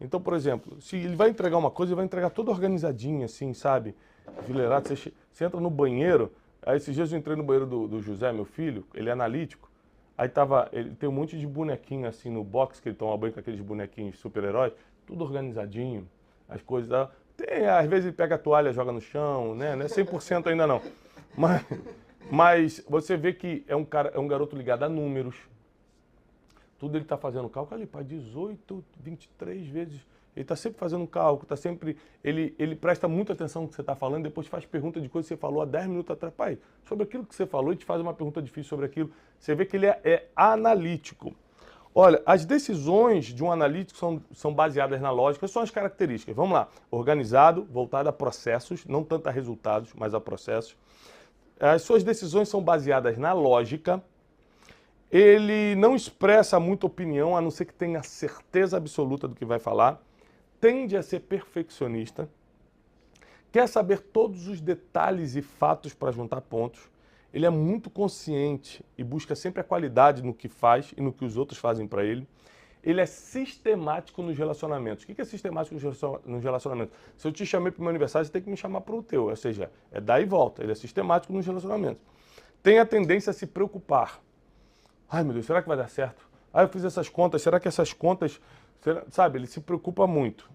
Então, por exemplo, se ele vai entregar uma coisa, ele vai entregar toda organizadinha, assim, sabe? Enfileirado, você entra no banheiro, aí esses dias eu entrei no banheiro do José, meu filho, ele é analítico, aí ele tem um monte de bonequinho assim no box, que ele toma banho com aqueles bonequinhos super-heróis, tudo organizadinho, as coisas... às vezes ele pega a toalha, joga no chão, né? Não é 100% ainda não. Mas você vê que é um garoto ligado a números. Tudo ele está fazendo cálculo ali, pai, 18, 23 vezes. Ele está sempre fazendo cálculo, está sempre... Ele presta muita atenção no que você está falando, depois faz pergunta de coisa que você falou há 10 minutos atrás. Pai, sobre aquilo que você falou, e te faz uma pergunta difícil sobre aquilo. Você vê que ele é analítico. Olha, as decisões de um analítico são baseadas na lógica, são as características. Vamos lá. Organizado, voltado a processos, não tanto a resultados, mas a processos. As suas decisões são baseadas na lógica. Ele não expressa muita opinião, a não ser que tenha certeza absoluta do que vai falar. Tende a ser perfeccionista. Quer saber todos os detalhes e fatos para juntar pontos. Ele é muito consciente e busca sempre a qualidade no que faz e no que os outros fazem para ele. Ele é sistemático nos relacionamentos. O que é sistemático nos relacionamentos? Se eu te chamei para o meu aniversário, você tem que me chamar para o teu. Ou seja, é dar e volta. Ele é sistemático nos relacionamentos. Tem a tendência a se preocupar. Ai, meu Deus, será que vai dar certo? Ah, eu fiz essas contas, será que essas contas... Sabe, ele se preocupa muito.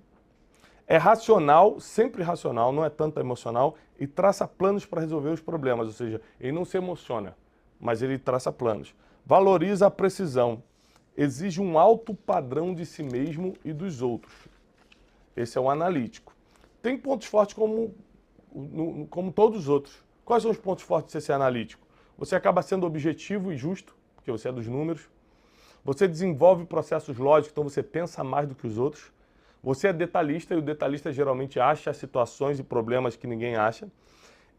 É racional, sempre racional, não é tanto emocional, e traça planos para resolver os problemas, ou seja, ele não se emociona, mas ele traça planos. Valoriza a precisão, exige um alto padrão de si mesmo e dos outros. Esse é o analítico. Tem pontos fortes como todos os outros. Quais são os pontos fortes de você ser analítico? Você acaba sendo objetivo e justo, porque você é dos números. Você desenvolve processos lógicos, então você pensa mais do que os outros. Você é detalhista e o detalhista geralmente acha situações e problemas que ninguém acha.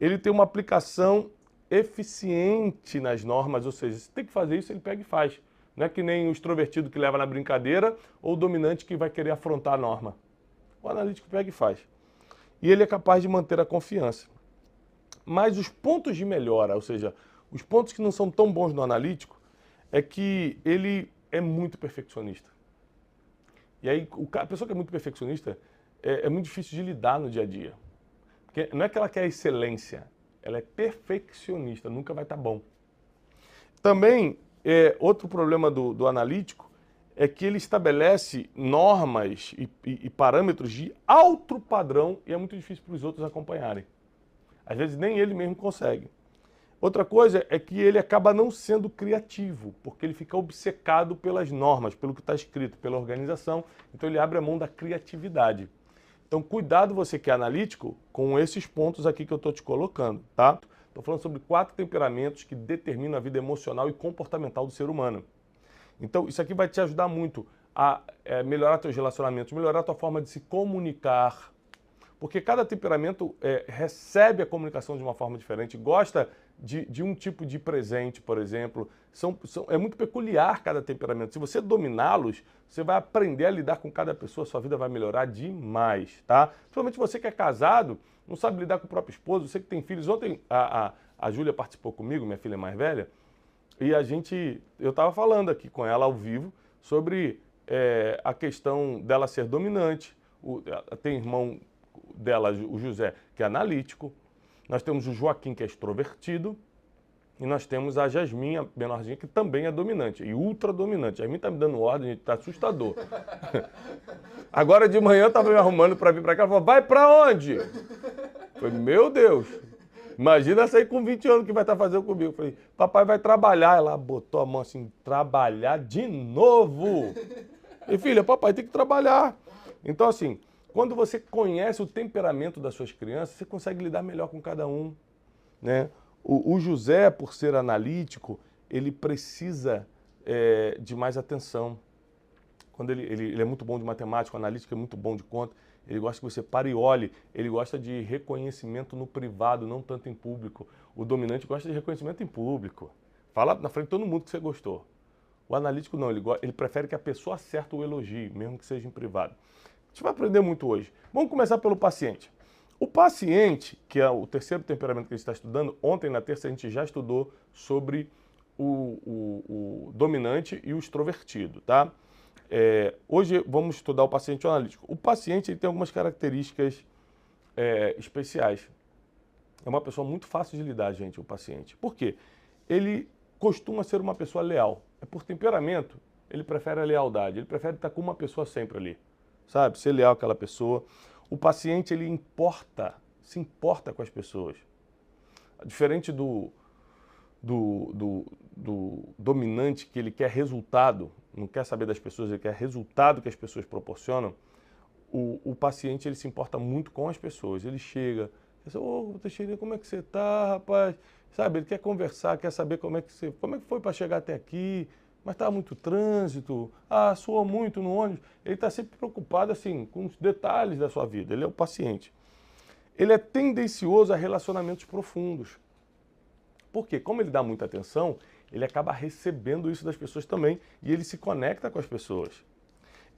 Ele tem uma aplicação eficiente nas normas, ou seja, se tem que fazer isso, ele pega e faz. Não é que nem o extrovertido que leva na brincadeira ou o dominante que vai querer afrontar a norma. O analítico pega e faz. E ele é capaz de manter a confiança. Mas os pontos de melhora, ou seja, os pontos que não são tão bons no analítico, é que ele é muito perfeccionista. E aí, a pessoa que é muito perfeccionista é muito difícil de lidar no dia a dia. Porque não é que ela quer excelência, ela é perfeccionista, nunca vai estar bom. Também, outro problema do analítico é que ele estabelece normas e parâmetros de alto padrão e é muito difícil para os outros acompanharem. Às vezes nem ele mesmo consegue. Outra coisa é que ele acaba não sendo criativo, porque ele fica obcecado pelas normas, pelo que está escrito, pela organização, então ele abre a mão da criatividade. Então cuidado você que é analítico com esses pontos aqui que eu estou te colocando, tá? Estou falando sobre 4 temperamentos que determinam a vida emocional e comportamental do ser humano. Então isso aqui vai te ajudar muito a melhorar teus relacionamentos, melhorar a tua forma de se comunicar, porque cada temperamento recebe a comunicação de uma forma diferente, gosta de um tipo de presente, por exemplo. É muito peculiar cada temperamento. Se você dominá-los, você vai aprender a lidar com cada pessoa, sua vida vai melhorar demais, tá? Principalmente você que é casado, não sabe lidar com o próprio esposo, você que tem filhos. Ontem a Júlia participou comigo, minha filha mais velha, e eu estava falando aqui com ela ao vivo sobre a questão dela ser dominante. Tem irmão dela, o José, que é analítico. Nós temos o Joaquim, que é extrovertido. E nós temos a Jasmin, a menorzinha, que também é dominante. E ultra dominante. A Jasmin tá me dando ordem, gente, tá assustador. Agora de manhã eu estava me arrumando para vir para cá. Ela falou, vai para onde? Eu falei, meu Deus. Imagina sair com 20 anos que vai estar fazendo comigo. Eu falei, papai vai trabalhar. Ela botou a mão assim, trabalhar de novo. E filha, papai tem que trabalhar. Então assim, quando você conhece o temperamento das suas crianças, você consegue lidar melhor com cada um, né? O José, por ser analítico, ele precisa de mais atenção. Quando ele é muito bom de matemática, o analítico é muito bom de conta, ele gosta que você pare e olhe, ele gosta de reconhecimento no privado, não tanto em público. O dominante gosta de reconhecimento em público. Fala na frente de todo mundo que você gostou. O analítico não, ele prefere que a pessoa acerte o elogio, mesmo que seja em privado. A gente vai aprender muito hoje. Vamos começar pelo paciente. O paciente, que é o terceiro temperamento que a gente está estudando, ontem na terça a gente já estudou sobre o dominante e o extrovertido, tá? Hoje vamos estudar o paciente analítico. O paciente ele tem algumas características especiais. É uma pessoa muito fácil de lidar, gente, o paciente. Por quê? Ele costuma ser uma pessoa leal. Por temperamento, ele prefere a lealdade. Ele prefere estar com uma pessoa sempre ali, sabe? Ser leal àquela pessoa. O paciente, ele se importa com as pessoas. Diferente do dominante, que ele quer resultado, não quer saber das pessoas, ele quer resultado que as pessoas proporcionam, o paciente ele se importa muito com as pessoas. Ele chega, ô, Teixeirinha, como é que você está, rapaz? Sabe, ele quer conversar, quer saber como é que foi para chegar até aqui, mas estava muito trânsito, suou muito no ônibus. Ele está sempre preocupado assim, com os detalhes da sua vida, ele é o paciente. Ele é tendencioso a relacionamentos profundos. Por quê? Como ele dá muita atenção, ele acaba recebendo isso das pessoas também e ele se conecta com as pessoas.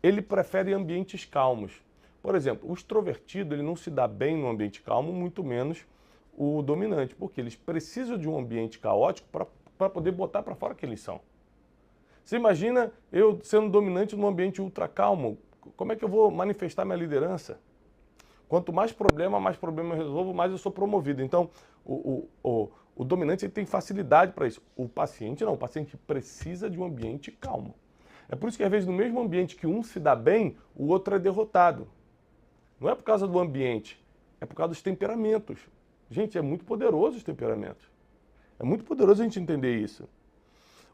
Ele prefere ambientes calmos. Por exemplo, o extrovertido ele não se dá bem no ambiente calmo, muito menos o dominante, porque eles precisam de um ambiente caótico para poder botar para fora quem eles são. Você imagina eu sendo dominante num ambiente ultra calmo, como é que eu vou manifestar minha liderança? Quanto mais problema eu resolvo, mais eu sou promovido. Então, o dominante ele tem facilidade para isso. O paciente não, o paciente precisa de um ambiente calmo. É por isso que às vezes no mesmo ambiente que um se dá bem, o outro é derrotado. Não é por causa do ambiente, é por causa dos temperamentos. Gente, é muito poderoso os temperamentos. É muito poderoso a gente entender isso.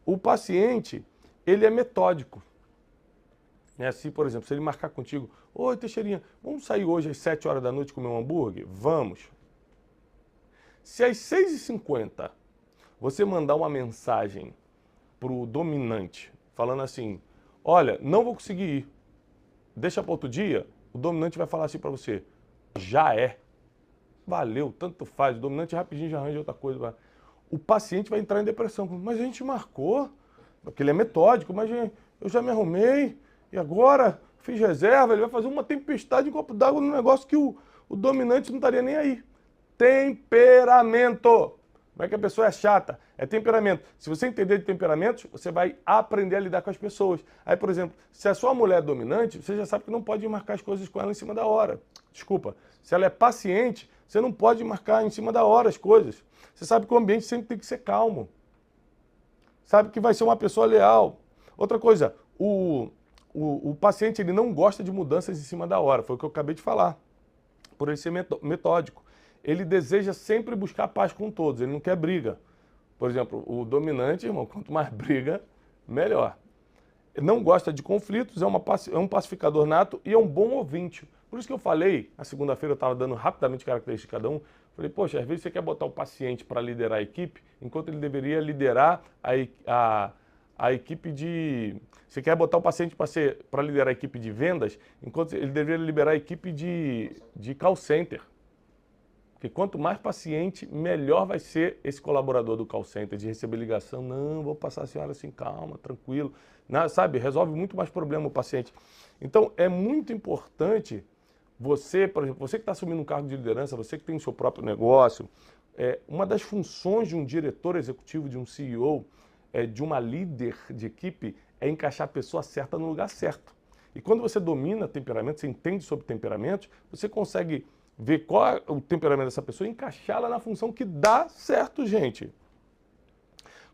O paciente, ele é metódico. Se, por exemplo, se ele marcar contigo, oi, Teixeirinha, vamos sair hoje às 7 horas da noite comer um hambúrguer? Vamos. Se às 6h50 você mandar uma mensagem para o dominante, falando assim, olha, não vou conseguir ir, deixa para outro dia, o dominante vai falar assim para você, já é. Valeu, tanto faz, o dominante rapidinho já arranja outra coisa. O paciente vai entrar em depressão, mas a gente marcou, porque ele é metódico, mas eu já me arrumei, e agora fiz reserva, ele vai fazer uma tempestade em copo d'água num negócio que o dominante não estaria nem aí. Temperamento. Não é que a pessoa é chata, é temperamento. Se você entender de temperamentos, você vai aprender a lidar com as pessoas. Aí, por exemplo, se a sua mulher é dominante, você já sabe que não pode marcar as coisas com ela em cima da hora. Desculpa. Se ela é paciente, você não pode marcar em cima da hora as coisas. Você sabe que o ambiente sempre tem que ser calmo. Sabe que vai ser uma pessoa leal. Outra coisa, o paciente ele não gosta de mudanças em cima da hora. Foi o que eu acabei de falar. Por ele ser metódico. Ele deseja sempre buscar paz com todos, ele não quer briga. Por exemplo, o dominante, irmão, quanto mais briga, melhor. Ele não gosta de conflitos, é um pacificador nato e é um bom ouvinte. Por isso que eu falei, na segunda-feira eu estava dando rapidamente características de cada um, falei, poxa, às vezes você quer botar o paciente para liderar a equipe, enquanto ele deveria liderar a equipe de... Você quer botar o paciente para liderar a equipe de vendas, enquanto ele deveria liderar a equipe de call center. Porque quanto mais paciente, melhor vai ser esse colaborador do call center, de receber ligação. Não, vou passar a senhora assim, calma, tranquilo. Sabe, resolve muito mais problema o paciente. Então, é muito importante você, por exemplo, você que está assumindo um cargo de liderança, você que tem o seu próprio negócio, uma das funções de um diretor executivo, de um CEO, de uma líder de equipe, é encaixar a pessoa certa no lugar certo. E quando você domina temperamento, você entende sobre temperamentos, você consegue ver qual é o temperamento dessa pessoa e encaixá-la na função que dá certo, gente.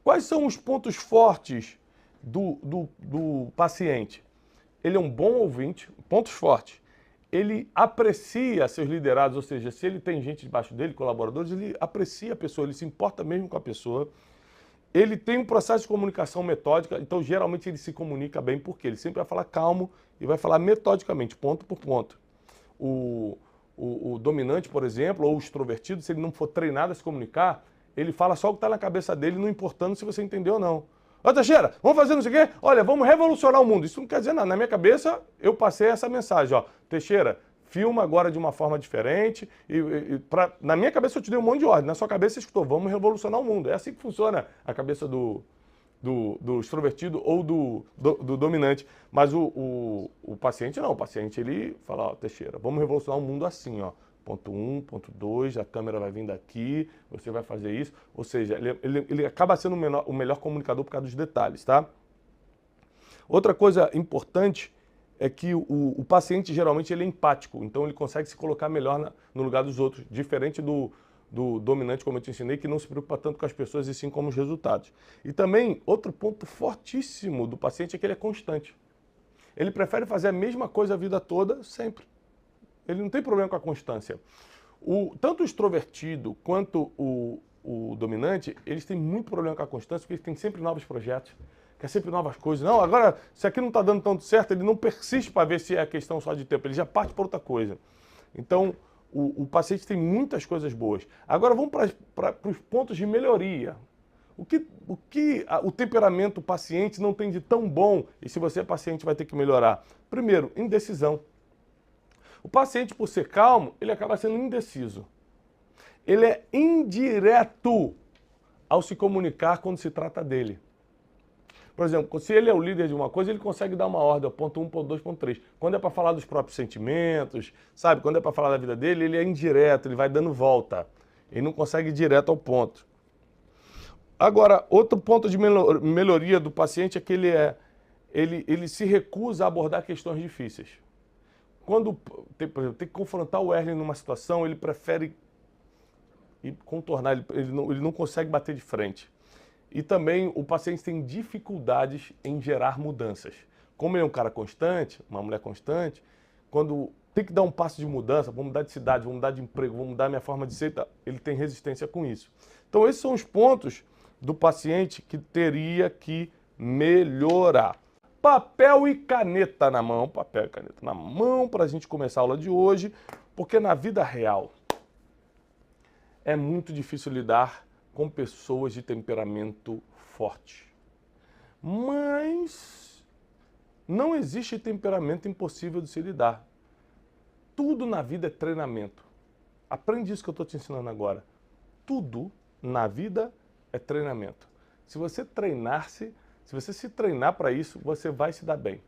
Quais são os pontos fortes do paciente? Ele é um bom ouvinte, pontos fortes. Ele aprecia seus liderados, ou seja, se ele tem gente debaixo dele, colaboradores, ele aprecia a pessoa, ele se importa mesmo com a pessoa. Ele tem um processo de comunicação metódica, então geralmente ele se comunica bem, porque ele sempre vai falar calmo e vai falar metodicamente, ponto por ponto. O dominante, por exemplo, ou o extrovertido, se ele não for treinado a se comunicar, ele fala só o que está na cabeça dele, não importando se você entendeu ou não. Ó, Teixeira, vamos fazer não sei o quê? Olha, vamos revolucionar o mundo. Isso não quer dizer nada. Na minha cabeça, eu passei essa mensagem, ó. Teixeira, filma agora de uma forma diferente. Na minha cabeça eu te dei um monte de ordem. Na sua cabeça você escutou, vamos revolucionar o mundo. É assim que funciona a cabeça do extrovertido ou do dominante. Mas o paciente não. O paciente ele fala, ó, Teixeira, vamos revolucionar o mundo assim, ó. Ponto 1, ponto 2, a câmera vai vir daqui, você vai fazer isso. Ou seja, ele acaba sendo o melhor comunicador por causa dos detalhes, tá? Outra coisa importante é que o paciente geralmente ele é empático, então ele consegue se colocar melhor no lugar dos outros, diferente do dominante, como eu te ensinei, que não se preocupa tanto com as pessoas e sim com os resultados. E também, outro ponto fortíssimo do paciente é que ele é constante. Ele prefere fazer a mesma coisa a vida toda, sempre. Ele não tem problema com a constância. Tanto o extrovertido quanto o dominante, eles têm muito problema com a constância, porque eles têm sempre novos projetos, quer sempre novas coisas. Não, agora, se aqui não está dando tanto certo, ele não persiste para ver se é questão só de tempo, ele já parte para outra coisa. Então, o paciente tem muitas coisas boas. Agora, vamos para os pontos de melhoria. O que o temperamento paciente não tem de tão bom, e se você é paciente vai ter que melhorar? Primeiro, indecisão. O paciente, por ser calmo, ele acaba sendo indeciso. Ele é indireto ao se comunicar quando se trata dele. Por exemplo, se ele é o líder de uma coisa, ele consegue dar uma ordem, ponto 1, ponto 2, ponto 3. Quando é para falar dos próprios sentimentos, sabe? Quando é para falar da vida dele, ele é indireto, ele vai dando volta. Ele não consegue ir direto ao ponto. Agora, outro ponto de melhoria do paciente é que ele se recusa a abordar questões difíceis. Quando, por exemplo, tem que confrontar o Erlen numa situação, ele prefere contornar, ele não consegue bater de frente. E também o paciente tem dificuldades em gerar mudanças. Como ele é um cara constante, uma mulher constante, quando tem que dar um passo de mudança, vou mudar de cidade, vou mudar de emprego, vou mudar minha forma de ser, ele tem resistência com isso. Então esses são os pontos do paciente que teria que melhorar. Papel e caneta na mão, papel e caneta na mão para a gente começar a aula de hoje, porque na vida real é muito difícil lidar com pessoas de temperamento forte. Mas não existe temperamento impossível de se lidar. Tudo na vida é treinamento. Aprende isso que eu estou te ensinando agora. Tudo na vida é treinamento. Se você se treinar para isso, você vai se dar bem.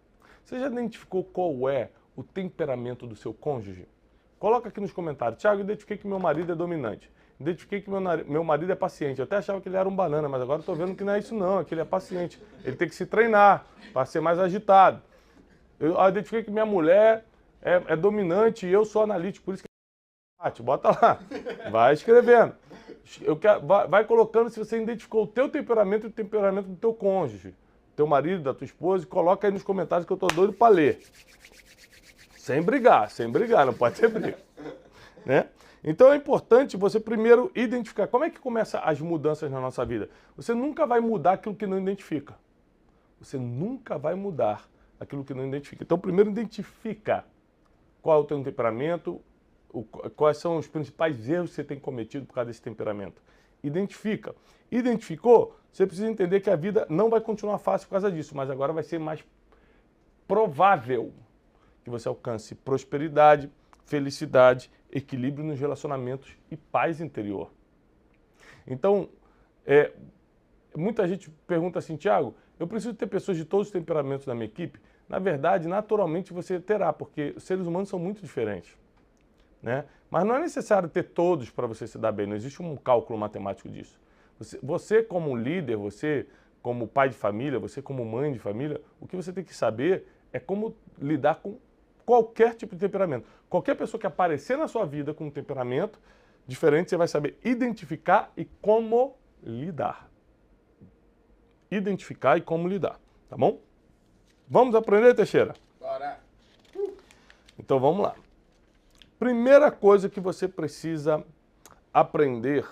Você já identificou qual é o temperamento do seu cônjuge? Coloca aqui nos comentários. Thiago, identifiquei que meu marido é dominante. Identifiquei que meu marido é paciente. Eu até achava que ele era um banana, mas agora estou vendo que não é isso não, é que ele é paciente. Ele tem que se treinar para ser mais agitado. Eu identifiquei que minha mulher é dominante e eu sou analítico, por isso que bota lá. Vai escrevendo. Vai colocando se você identificou o teu temperamento e o temperamento do teu cônjuge, teu marido, da tua esposa, e coloca aí nos comentários que eu tô doido para ler. Sem brigar, não pode ter briga. Né? Então é importante você primeiro identificar como é que começam as mudanças na nossa vida. Você nunca vai mudar aquilo que não identifica. Você nunca vai mudar aquilo que não identifica. Então primeiro identifica qual é o teu temperamento, quais são os principais erros que você tem cometido por causa desse temperamento. Identifica. Identificou, você precisa entender que a vida não vai continuar fácil por causa disso, mas agora vai ser mais provável que você alcance prosperidade, felicidade, equilíbrio nos relacionamentos e paz interior. Então, muita gente pergunta assim, Thiago, eu preciso ter pessoas de todos os temperamentos na minha equipe? Na verdade, naturalmente você terá, porque os seres humanos são muito diferentes. Né? Mas não é necessário ter todos para você se dar bem, não existe um cálculo matemático disso. Você como líder, você como pai de família, você como mãe de família, o que você tem que saber é como lidar com qualquer tipo de temperamento. Qualquer pessoa que aparecer na sua vida com um temperamento diferente, você vai saber identificar e como lidar. Identificar e como lidar, tá bom? Vamos aprender, Teixeira? Bora! Então vamos lá. Primeira coisa que você precisa aprender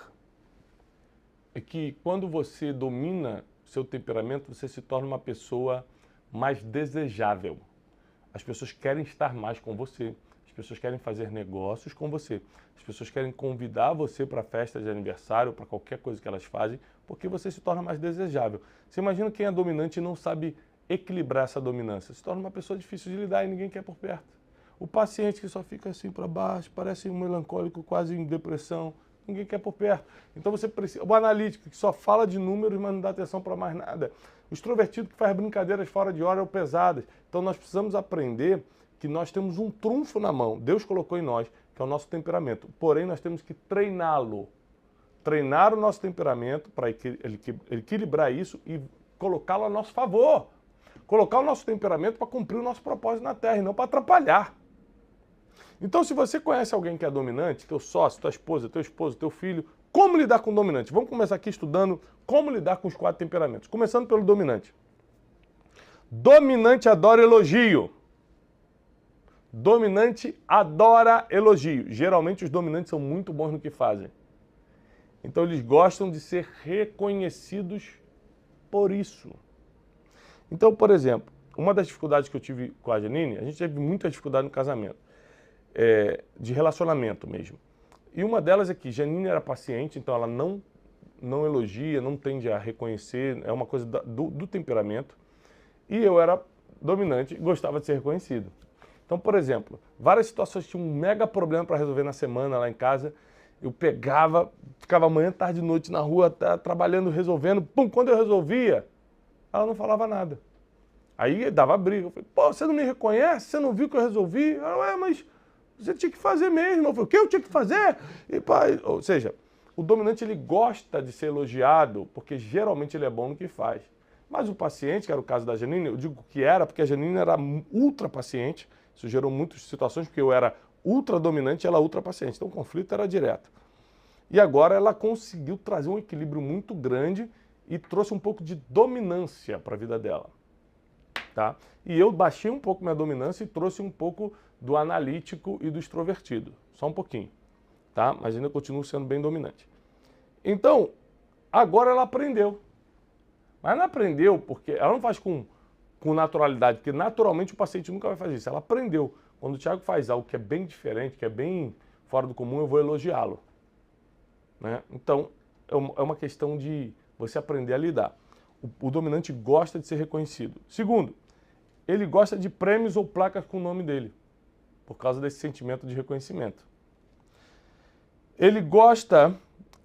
é que quando você domina seu temperamento, você se torna uma pessoa mais desejável. As pessoas querem estar mais com você, as pessoas querem fazer negócios com você, as pessoas querem convidar você para festa de aniversário, para qualquer coisa que elas fazem, porque você se torna mais desejável. Você imagina quem é dominante e não sabe equilibrar essa dominância. Se torna uma pessoa difícil de lidar e ninguém quer por perto. O paciente que só fica assim para baixo, parece um melancólico quase em depressão, ninguém quer por perto. Então você precisa... O analítico que só fala de números, mas não dá atenção para mais nada. O extrovertido que faz brincadeiras fora de hora ou pesadas. Então nós precisamos aprender que nós temos um trunfo na mão. Deus colocou em nós, que é o nosso temperamento. Porém, nós temos que treiná-lo. Treinar o nosso temperamento para equilibrar isso e colocá-lo a nosso favor. Colocar o nosso temperamento para cumprir o nosso propósito na Terra e não para atrapalhar. Então, se você conhece alguém que é dominante, teu sócio, tua esposa, teu esposo, teu filho, como lidar com o dominante? Vamos começar aqui estudando como lidar com os 4 temperamentos. Começando pelo dominante. Dominante adora elogio. Dominante adora elogio. Geralmente os dominantes são muito bons no que fazem. Então eles gostam de ser reconhecidos por isso. Então, por exemplo, uma das dificuldades que eu tive com a Janine, a gente teve muita dificuldade no casamento, de relacionamento mesmo. E uma delas é que Janine era paciente, então ela não elogia, não tende a reconhecer, é uma coisa do temperamento. E eu era dominante e gostava de ser reconhecido. Então, por exemplo, várias situações tinham um mega problema para resolver na semana lá em casa. Eu pegava, ficava manhã, tarde e noite na rua, trabalhando, resolvendo. Pum, quando eu resolvia, ela não falava nada. Aí dava briga. Eu falei, pô, você não me reconhece? Você não viu que eu resolvi? Ela, mas você tinha que fazer mesmo. Eu falei, o que eu tinha que fazer? E, pá, ou seja, o dominante ele gosta de ser elogiado, porque geralmente ele é bom no que faz. Mas o paciente, que era o caso da Janine, eu digo que era, porque a Janine era ultra paciente. Isso gerou muitas situações, porque eu era ultra dominante e ela ultra paciente. Então o conflito era direto. E agora ela conseguiu trazer um equilíbrio muito grande e trouxe um pouco de dominância para a vida dela. Tá? E eu baixei um pouco minha dominância e trouxe um pouco do analítico e do extrovertido. Só um pouquinho. Tá? Mas ainda continuo sendo bem dominante. Então, agora ela aprendeu. Mas não aprendeu porque ela não faz com naturalidade, porque naturalmente o paciente nunca vai fazer isso. Ela aprendeu. Quando o Thiago faz algo que é bem diferente, que é bem fora do comum, eu vou elogiá-lo. Né? Então, é uma questão de você aprender a lidar. O dominante gosta de ser reconhecido. Segundo, ele gosta de prêmios ou placas com o nome dele, por causa desse sentimento de reconhecimento. Ele gosta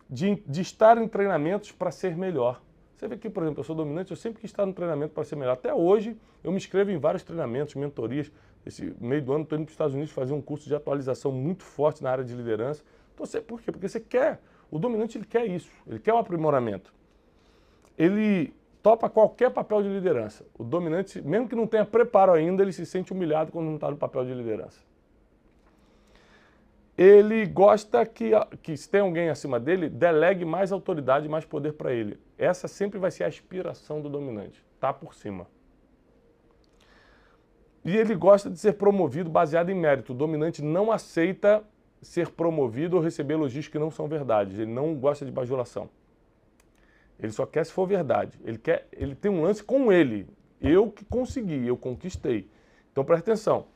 de estar em treinamentos para ser melhor. Você vê que, por exemplo, eu sou dominante, eu sempre quis estar no treinamento para ser melhor. Até hoje, eu me inscrevo em vários treinamentos, mentorias. Esse meio do ano, estou indo para os Estados Unidos fazer um curso de atualização muito forte na área de liderança. Então, por quê? Porque você quer. O dominante, ele quer isso. Ele quer um aprimoramento. Ele topa qualquer papel de liderança. O dominante, mesmo que não tenha preparo ainda, ele se sente humilhado quando não está no papel de liderança. Ele gosta que se tem alguém acima dele, delegue mais autoridade e mais poder para ele. Essa sempre vai ser a aspiração do dominante. Tá por cima. E ele gosta de ser promovido baseado em mérito. O dominante não aceita ser promovido ou receber elogios que não são verdade. Ele não gosta de bajulação. Ele só quer se for verdade. Ele tem um lance com ele. Eu que consegui, eu conquistei. Então presta atenção.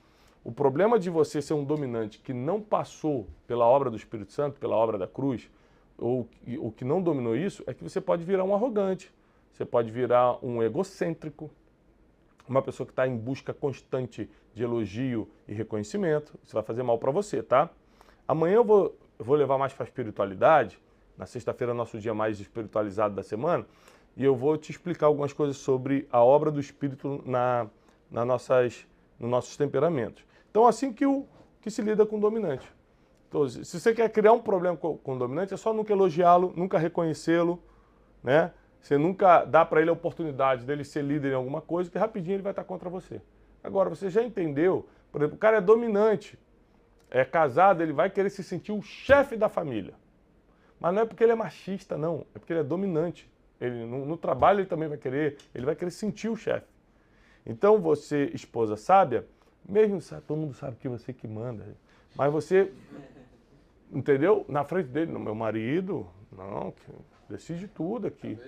O problema de você ser um dominante que não passou pela obra do Espírito Santo, pela obra da cruz, ou que não dominou isso, é que você pode virar um arrogante. Você pode virar um egocêntrico. Uma pessoa que está em busca constante de elogio e reconhecimento. Isso vai fazer mal para você, tá? Amanhã eu vou levar mais para a espiritualidade. Na sexta-feira é o nosso dia mais espiritualizado da semana. E eu vou te explicar algumas coisas sobre a obra do Espírito nos nossos temperamentos. Então, assim que se lida com o dominante. Então, se você quer criar um problema com o dominante, é só nunca elogiá-lo, nunca reconhecê-lo, né? Você nunca dá para ele a oportunidade dele ser líder em alguma coisa, que rapidinho ele vai estar contra você. Agora, você já entendeu, por exemplo, o cara é dominante, é casado, ele vai querer se sentir o chefe da família. Mas não é porque ele é machista, não. É porque ele é dominante. Ele, no trabalho ele também vai querer sentir o chefe. Então você, esposa sábia, mesmo todo mundo sabe que você que manda, mas você, entendeu? Na frente dele, no meu marido, não, que decide tudo aqui.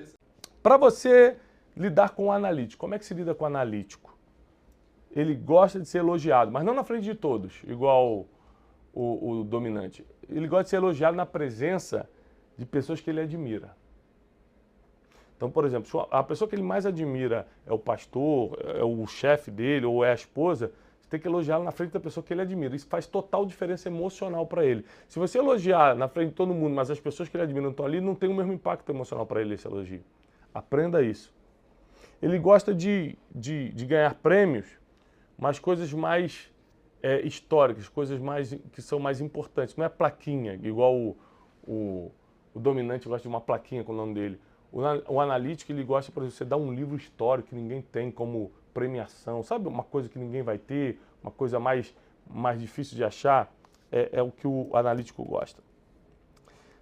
Para você lidar com o analítico, como é que se lida com o analítico? Ele gosta de ser elogiado, mas não na frente de todos, igual o dominante. Ele gosta de ser elogiado na presença de pessoas que ele admira. Então, por exemplo, a pessoa que ele mais admira é o pastor, é o chefe dele ou é a esposa, você tem que elogiá-lo na frente da pessoa que ele admira. Isso faz total diferença emocional para ele. Se você elogiar na frente de todo mundo, mas as pessoas que ele admira não estão ali, não tem o mesmo impacto emocional para ele esse elogio. Aprenda isso. Ele gosta de ganhar prêmios, mas coisas mais históricas, coisas que são mais importantes. Não é plaquinha, igual o dominante gosta de uma plaquinha com o nome dele. O analítico, ele gosta, por exemplo, você dar um livro histórico que ninguém tem como premiação. Sabe uma coisa que ninguém vai ter, uma coisa mais difícil de achar? É o que o analítico gosta.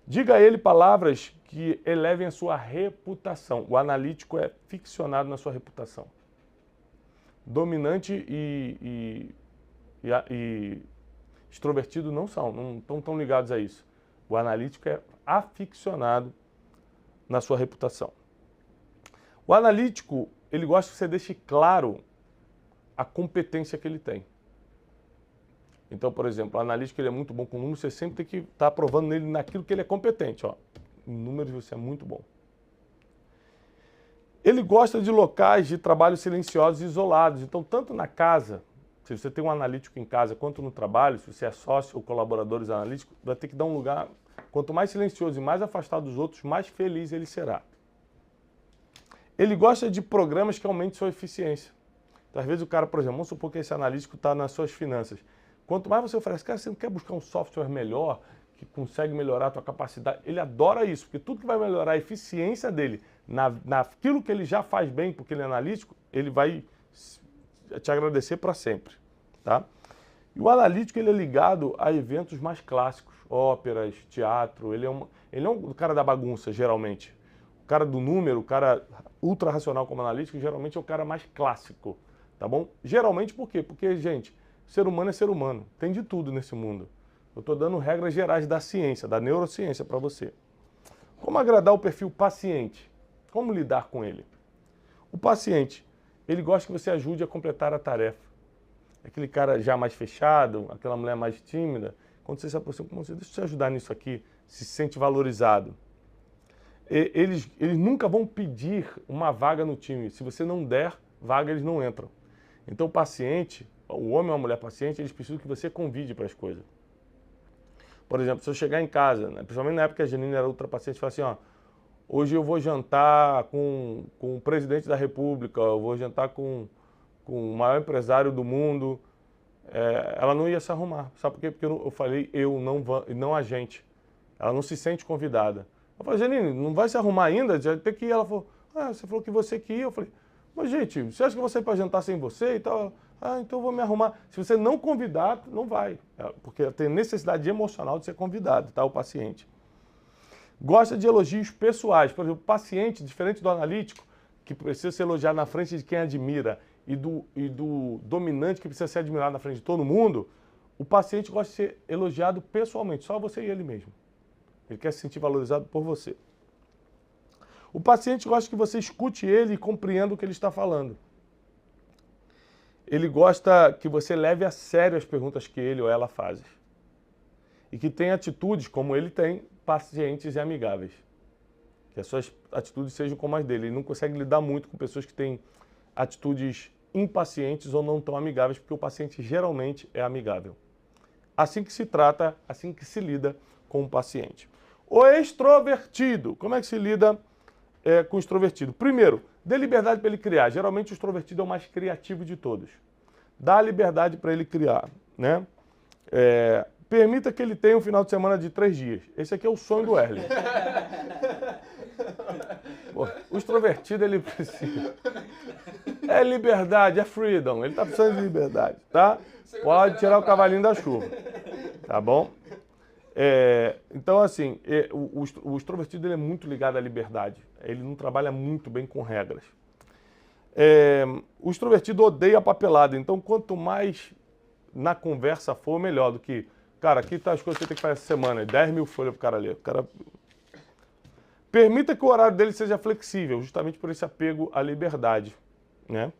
Diga a ele palavras que elevem a sua reputação. O analítico é ficcionado na sua reputação. Dominante e extrovertido não estão tão ligados a isso. O analítico é aficionado na sua reputação. O analítico, ele gosta que você deixe claro a competência que ele tem. Então, por exemplo, o analítico, ele é muito bom com números, você sempre tem que estar aprovando nele naquilo que ele é competente. Ó. Em números você é muito bom. Ele gosta de locais de trabalho silenciosos e isolados. Então, tanto na casa, se você tem um analítico em casa, quanto no trabalho, se você é sócio ou colaboradores analíticos, vai ter que dar um lugar, quanto mais silencioso e mais afastado dos outros, mais feliz ele será. Ele gosta de programas que aumentem sua eficiência. Então, às vezes o cara, por exemplo, vamos supor que esse analítico está nas suas finanças. Quanto mais você oferece, cara, você não quer buscar um software melhor, que consegue melhorar a tua capacidade? Ele adora isso, porque tudo que vai melhorar a eficiência dele naquilo que ele já faz bem, porque ele é analítico, ele vai te agradecer para sempre. Tá? E o analítico, ele é ligado a eventos mais clássicos, óperas, teatro. Ele é um cara da bagunça, geralmente. O cara do número, o cara ultra racional como analítico, geralmente é o cara mais clássico. Tá bom? Geralmente por quê? Porque, gente, ser humano é ser humano. Tem de tudo nesse mundo. Eu estou dando regras gerais da ciência, da neurociência para você. Como agradar o perfil paciente? Como lidar com ele? O paciente, ele gosta que você ajude a completar a tarefa. Aquele cara já mais fechado, aquela mulher mais tímida, quando você se aproxima, deixa eu te ajudar nisso aqui, se sente valorizado. Eles nunca vão pedir uma vaga no time. Se você não der vaga, eles não entram. Então o paciente, o homem ou a mulher paciente, eles precisam que você convide para as coisas. Por exemplo, se eu chegar em casa, né, principalmente na época que a Janine era ultra paciente, fala assim, ó, hoje eu vou jantar com o presidente da República, eu vou jantar com o maior empresário do mundo. Ela não ia se arrumar. Sabe por quê? Porque eu falei não a gente. Ela não se sente convidada. Eu falei, Janine, não vai se arrumar ainda? Já tem que ir. Ela falou, você falou que você que ia. Eu falei, mas gente, você acha que eu vou sair para jantar sem você e tal? Então eu vou me arrumar. Se você não convidar, não vai. Porque tem necessidade emocional de ser convidado, tá? O paciente. Gosta de elogios pessoais. Por exemplo, o paciente, diferente do analítico, que precisa ser elogiado na frente de quem admira, e do dominante, que precisa ser admirado na frente de todo mundo, o paciente gosta de ser elogiado pessoalmente, só você e ele mesmo. Ele quer se sentir valorizado por você. O paciente gosta que você escute ele e compreenda o que ele está falando. Ele gosta que você leve a sério as perguntas que ele ou ela faz. E que tenha atitudes, como ele tem, pacientes e amigáveis. Que as suas atitudes sejam como as dele. Ele não consegue lidar muito com pessoas que têm atitudes impacientes ou não tão amigáveis, porque o paciente geralmente é amigável. Assim que se trata, assim que se lida com o paciente. O extrovertido. Como é que se lida com o extrovertido? Primeiro, dê liberdade para ele criar. Geralmente o extrovertido é o mais criativo de todos. Dá liberdade para ele criar, né? Permita que ele tenha um final de semana de 3 dias. Esse aqui é o sonho do Erle. O extrovertido, ele precisa. É liberdade, é freedom. Ele está precisando de liberdade, tá? Pode tirar o cavalinho da chuva, tá bom? Então, assim, o extrovertido ele é muito ligado à liberdade. Ele não trabalha muito bem com regras. O extrovertido odeia a papelada. Então, quanto mais na conversa for, melhor do que... Cara, aqui tá as coisas que você tem que fazer essa semana. 10 mil folhas pro cara ler. Permita que o horário dele seja flexível, justamente por esse apego à liberdade, né?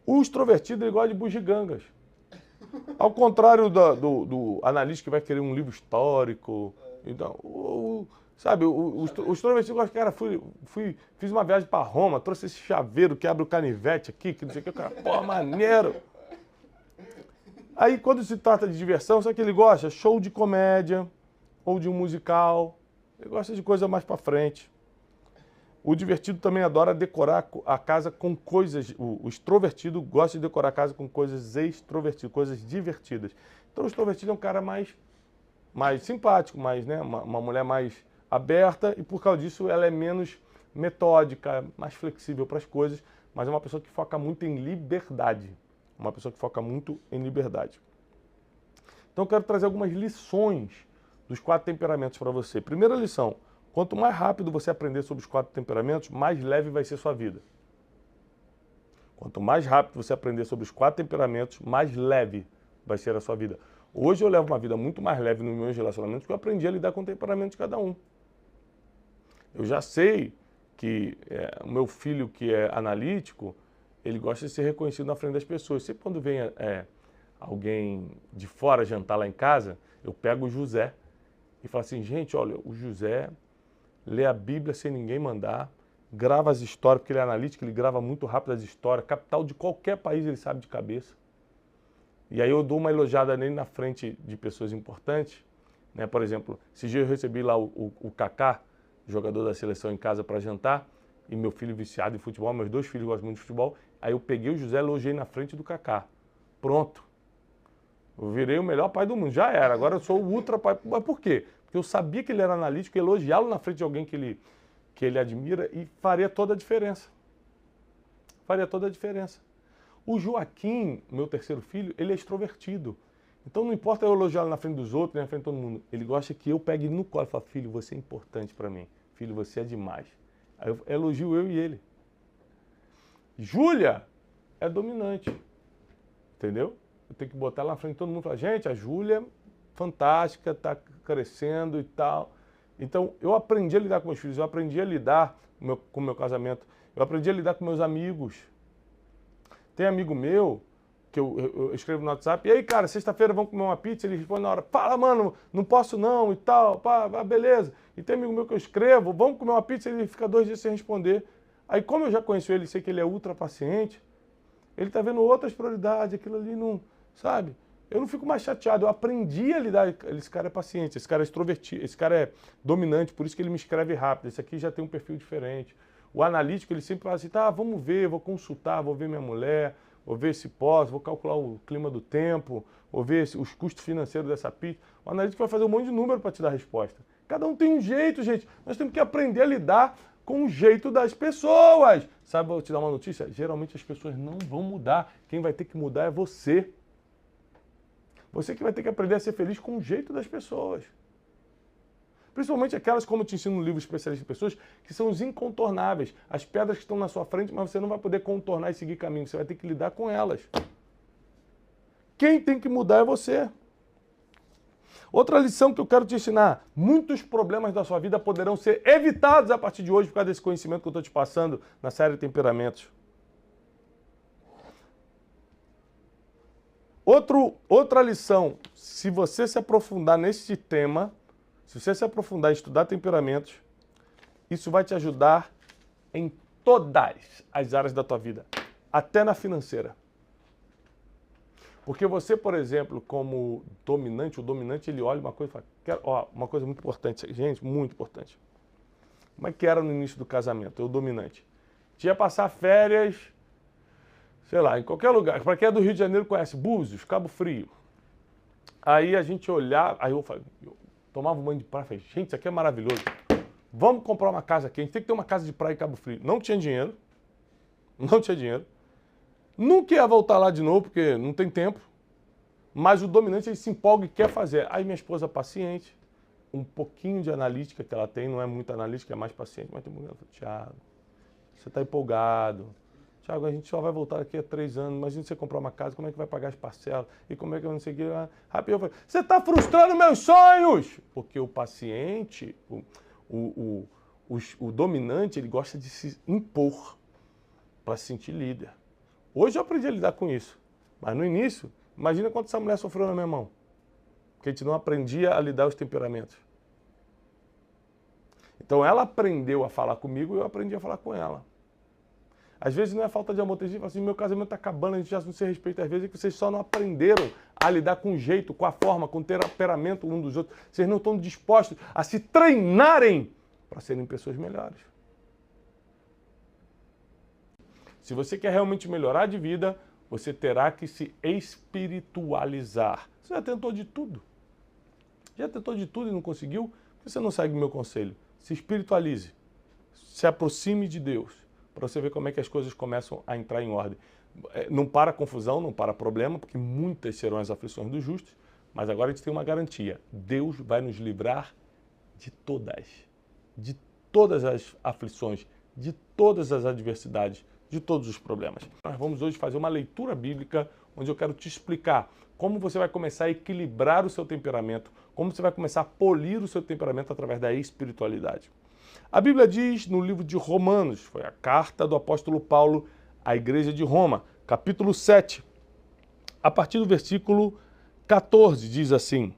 O extrovertido ele gosta de bugigangas. Ao contrário do analista que vai querer um livro histórico. Então, sabe, o extrovertido gosta de, cara, fiz uma viagem para Roma, trouxe esse chaveiro que abre o canivete aqui, que não sei o que, o cara, pô, maneiro. Aí, quando se trata de diversão, sabe o que ele gosta? Show de comédia ou de um musical. Ele gosta de coisa mais para frente. O divertido também adora decorar a casa com coisas... O extrovertido gosta de decorar a casa com coisas extrovertidas, coisas divertidas. Então o extrovertido é um cara mais simpático, né? Uma mulher mais aberta e por causa disso ela é menos metódica, mais flexível para as coisas, mas é uma pessoa que foca muito em liberdade. Uma pessoa que foca muito em liberdade. Então eu quero trazer algumas lições dos 4 temperamentos para você. Primeira lição, quanto mais rápido você aprender sobre os 4 temperamentos, mais leve vai ser sua vida. Quanto mais rápido você aprender sobre os 4 temperamentos, mais leve vai ser a sua vida. Hoje eu levo uma vida muito mais leve nos meus relacionamentos porque eu aprendi a lidar com o temperamento de cada um. Eu já sei que o meu filho, que é analítico, ele gosta de ser reconhecido na frente das pessoas. Sempre quando vem alguém de fora jantar lá em casa, eu pego o José e falo assim, gente, olha, o José lê a Bíblia sem ninguém mandar, grava as histórias, porque ele é analítico, ele grava muito rápido as histórias, capital de qualquer país ele sabe de cabeça. E aí eu dou uma elogiada nele na frente de pessoas importantes, né? Por exemplo, esse dia eu recebi lá o Kaká, jogador da seleção, em casa para jantar, e meu filho viciado em futebol, meus 2 filhos gostam muito de futebol, aí eu peguei o José e elogiei na frente do Kaká. Pronto. Eu virei o melhor pai do mundo, já era, agora eu sou o ultra pai. Mas por quê? Porque eu sabia que ele era analítico, elogiá-lo na frente de alguém que ele admira e faria toda a diferença. Faria toda a diferença. O Joaquim, meu 3º filho, ele é extrovertido. Então não importa eu elogiá-lo na frente dos outros, nem na frente de todo mundo. Ele gosta que eu pegue no colo e fale, filho, você é importante para mim. Filho, você é demais. Aí eu elogio eu e ele. Júlia é dominante. Entendeu? Eu tenho que botar ela na frente de todo mundo e falar, gente, a Júlia, fantástica, está crescendo e tal. Então, eu aprendi a lidar com meus filhos, eu aprendi a lidar com o meu casamento, eu aprendi a lidar com meus amigos. Tem amigo meu, que eu escrevo no WhatsApp, e aí, cara, sexta-feira vamos comer uma pizza? Ele responde na hora, fala, mano, não posso não e tal, pá, beleza. E tem amigo meu que eu escrevo, vamos comer uma pizza, ele fica 2 dias sem responder. Aí, como eu já conheço ele, sei que ele é ultra paciente, ele tá vendo outras prioridades, aquilo ali não... Sabe? Eu não fico mais chateado, eu aprendi a lidar, esse cara é paciente, esse cara é extrovertido, esse cara é dominante, por isso que ele me escreve rápido, esse aqui já tem um perfil diferente. O analítico, ele sempre fala assim, tá, vamos ver, vou consultar, vou ver minha mulher, vou ver se posso, vou calcular o clima do tempo, vou ver os custos financeiros dessa pizza. O analítico vai fazer um monte de número para te dar a resposta. Cada um tem um jeito, gente, nós temos que aprender a lidar com o jeito das pessoas. Sabe, vou te dar uma notícia, geralmente as pessoas não vão mudar, quem vai ter que mudar é você. Você que vai ter que aprender a ser feliz com o jeito das pessoas. Principalmente aquelas, como eu te ensino no livro Especialista em Pessoas, que são os incontornáveis. As pedras que estão na sua frente, mas você não vai poder contornar e seguir caminho. Você vai ter que lidar com elas. Quem tem que mudar é você. Outra lição que eu quero te ensinar. Muitos problemas da sua vida poderão ser evitados a partir de hoje por causa desse conhecimento que eu estou te passando na série Temperamentos. Outra lição, se você se aprofundar nesse tema, se você se aprofundar em estudar temperamentos, isso vai te ajudar em todas as áreas da tua vida, até na financeira. Porque você, por exemplo, como dominante, o dominante ele olha uma coisa e fala, ó, uma coisa muito importante, gente, muito importante. Como é que era no início do casamento, eu dominante? Tinha passar férias, sei lá, em qualquer lugar. Para quem é do Rio de Janeiro conhece Búzios, Cabo Frio. Aí a gente olhava, aí eu tomava um banho de praia e falei, gente, isso aqui é maravilhoso. Vamos comprar uma casa aqui, a gente tem que ter uma casa de praia em Cabo Frio. Não tinha dinheiro. Não tinha dinheiro. Nunca ia voltar lá de novo, porque não tem tempo. Mas o dominante, ele se empolga e quer fazer. Aí minha esposa paciente, um pouquinho de analítica que ela tem, não é muito analítica, é mais paciente. Mas tem mulher, Thiago, você está empolgado. Thiago, a gente só vai voltar daqui a 3 anos. Imagina você comprar uma casa, como é que vai pagar as parcelas? E como é que eu não sei o que... Rapidinho eu falei, você está frustrando meus sonhos! Porque o paciente, o dominante, ele gosta de se impor para se sentir líder. Hoje eu aprendi a lidar com isso. Mas no início, imagina quanto essa mulher sofreu na minha mão. Porque a gente não aprendia a lidar os temperamentos. Então ela aprendeu a falar comigo e eu aprendi a falar com ela. Às vezes não é falta de amor, tem gente que fala assim, meu casamento está acabando, a gente já não se respeita. Às vezes é que vocês só não aprenderam a lidar com o jeito, com a forma, com o temperamento um dos outros. Vocês não estão dispostos a se treinarem para serem pessoas melhores. Se você quer realmente melhorar de vida, você terá que se espiritualizar. Você já tentou de tudo? Já tentou de tudo e não conseguiu? Por que você não segue o meu conselho? Se espiritualize. Se aproxime de Deus, para você ver como é que as coisas começam a entrar em ordem. Não para confusão, não para problema, porque muitas serão as aflições dos justos, mas agora a gente tem uma garantia. Deus vai nos livrar de todas as aflições, de todas as adversidades, de todos os problemas. Nós vamos hoje fazer uma leitura bíblica onde eu quero te explicar como você vai começar a equilibrar o seu temperamento, como você vai começar a polir o seu temperamento através da espiritualidade. A Bíblia diz no livro de Romanos, foi a carta do apóstolo Paulo à igreja de Roma, capítulo 7, a partir do versículo 14, diz assim: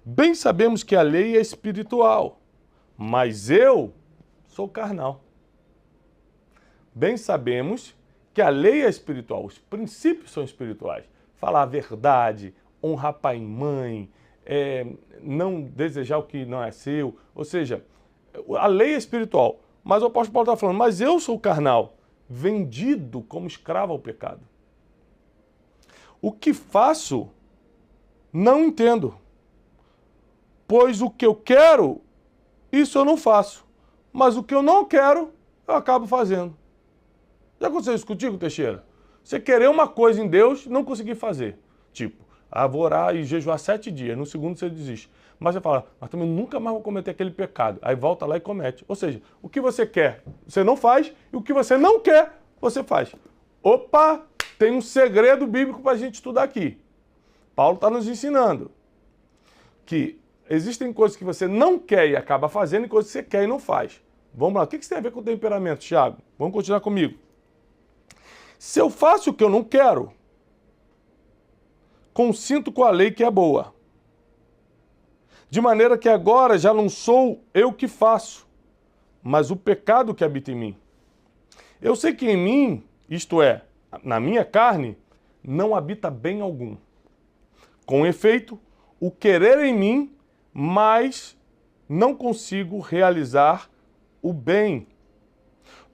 Bem sabemos que a lei é espiritual, mas eu sou carnal. Bem sabemos que a lei é espiritual, os princípios são espirituais. Falar a verdade, honrar pai e mãe, não desejar o que não é seu, ou seja, a lei é espiritual, mas o apóstolo Paulo está falando, mas eu sou carnal, vendido como escravo ao pecado. O que faço, não entendo. Pois o que eu quero, isso eu não faço. Mas o que eu não quero, eu acabo fazendo. Já aconteceu isso contigo, Teixeira? Você querer uma coisa em Deus e não conseguir fazer. Tipo, vou orar e jejuar 7 dias, no segundo você desiste. Mas você fala, mas também nunca mais vou cometer aquele pecado. Aí volta lá e comete. Ou seja, o que você quer, você não faz, e o que você não quer, você faz. Opa, tem um segredo bíblico para a gente estudar aqui. Paulo está nos ensinando que existem coisas que você não quer e acaba fazendo, e coisas que você quer e não faz. Vamos lá, o que isso tem a ver com temperamento, Thiago? Vamos continuar comigo. Se eu faço o que eu não quero, consinto com a lei que é boa. De maneira que agora já não sou eu que faço, mas o pecado que habita em mim. Eu sei que em mim, isto é, na minha carne, não habita bem algum. Com efeito, o querer em mim, mas não consigo realizar o bem.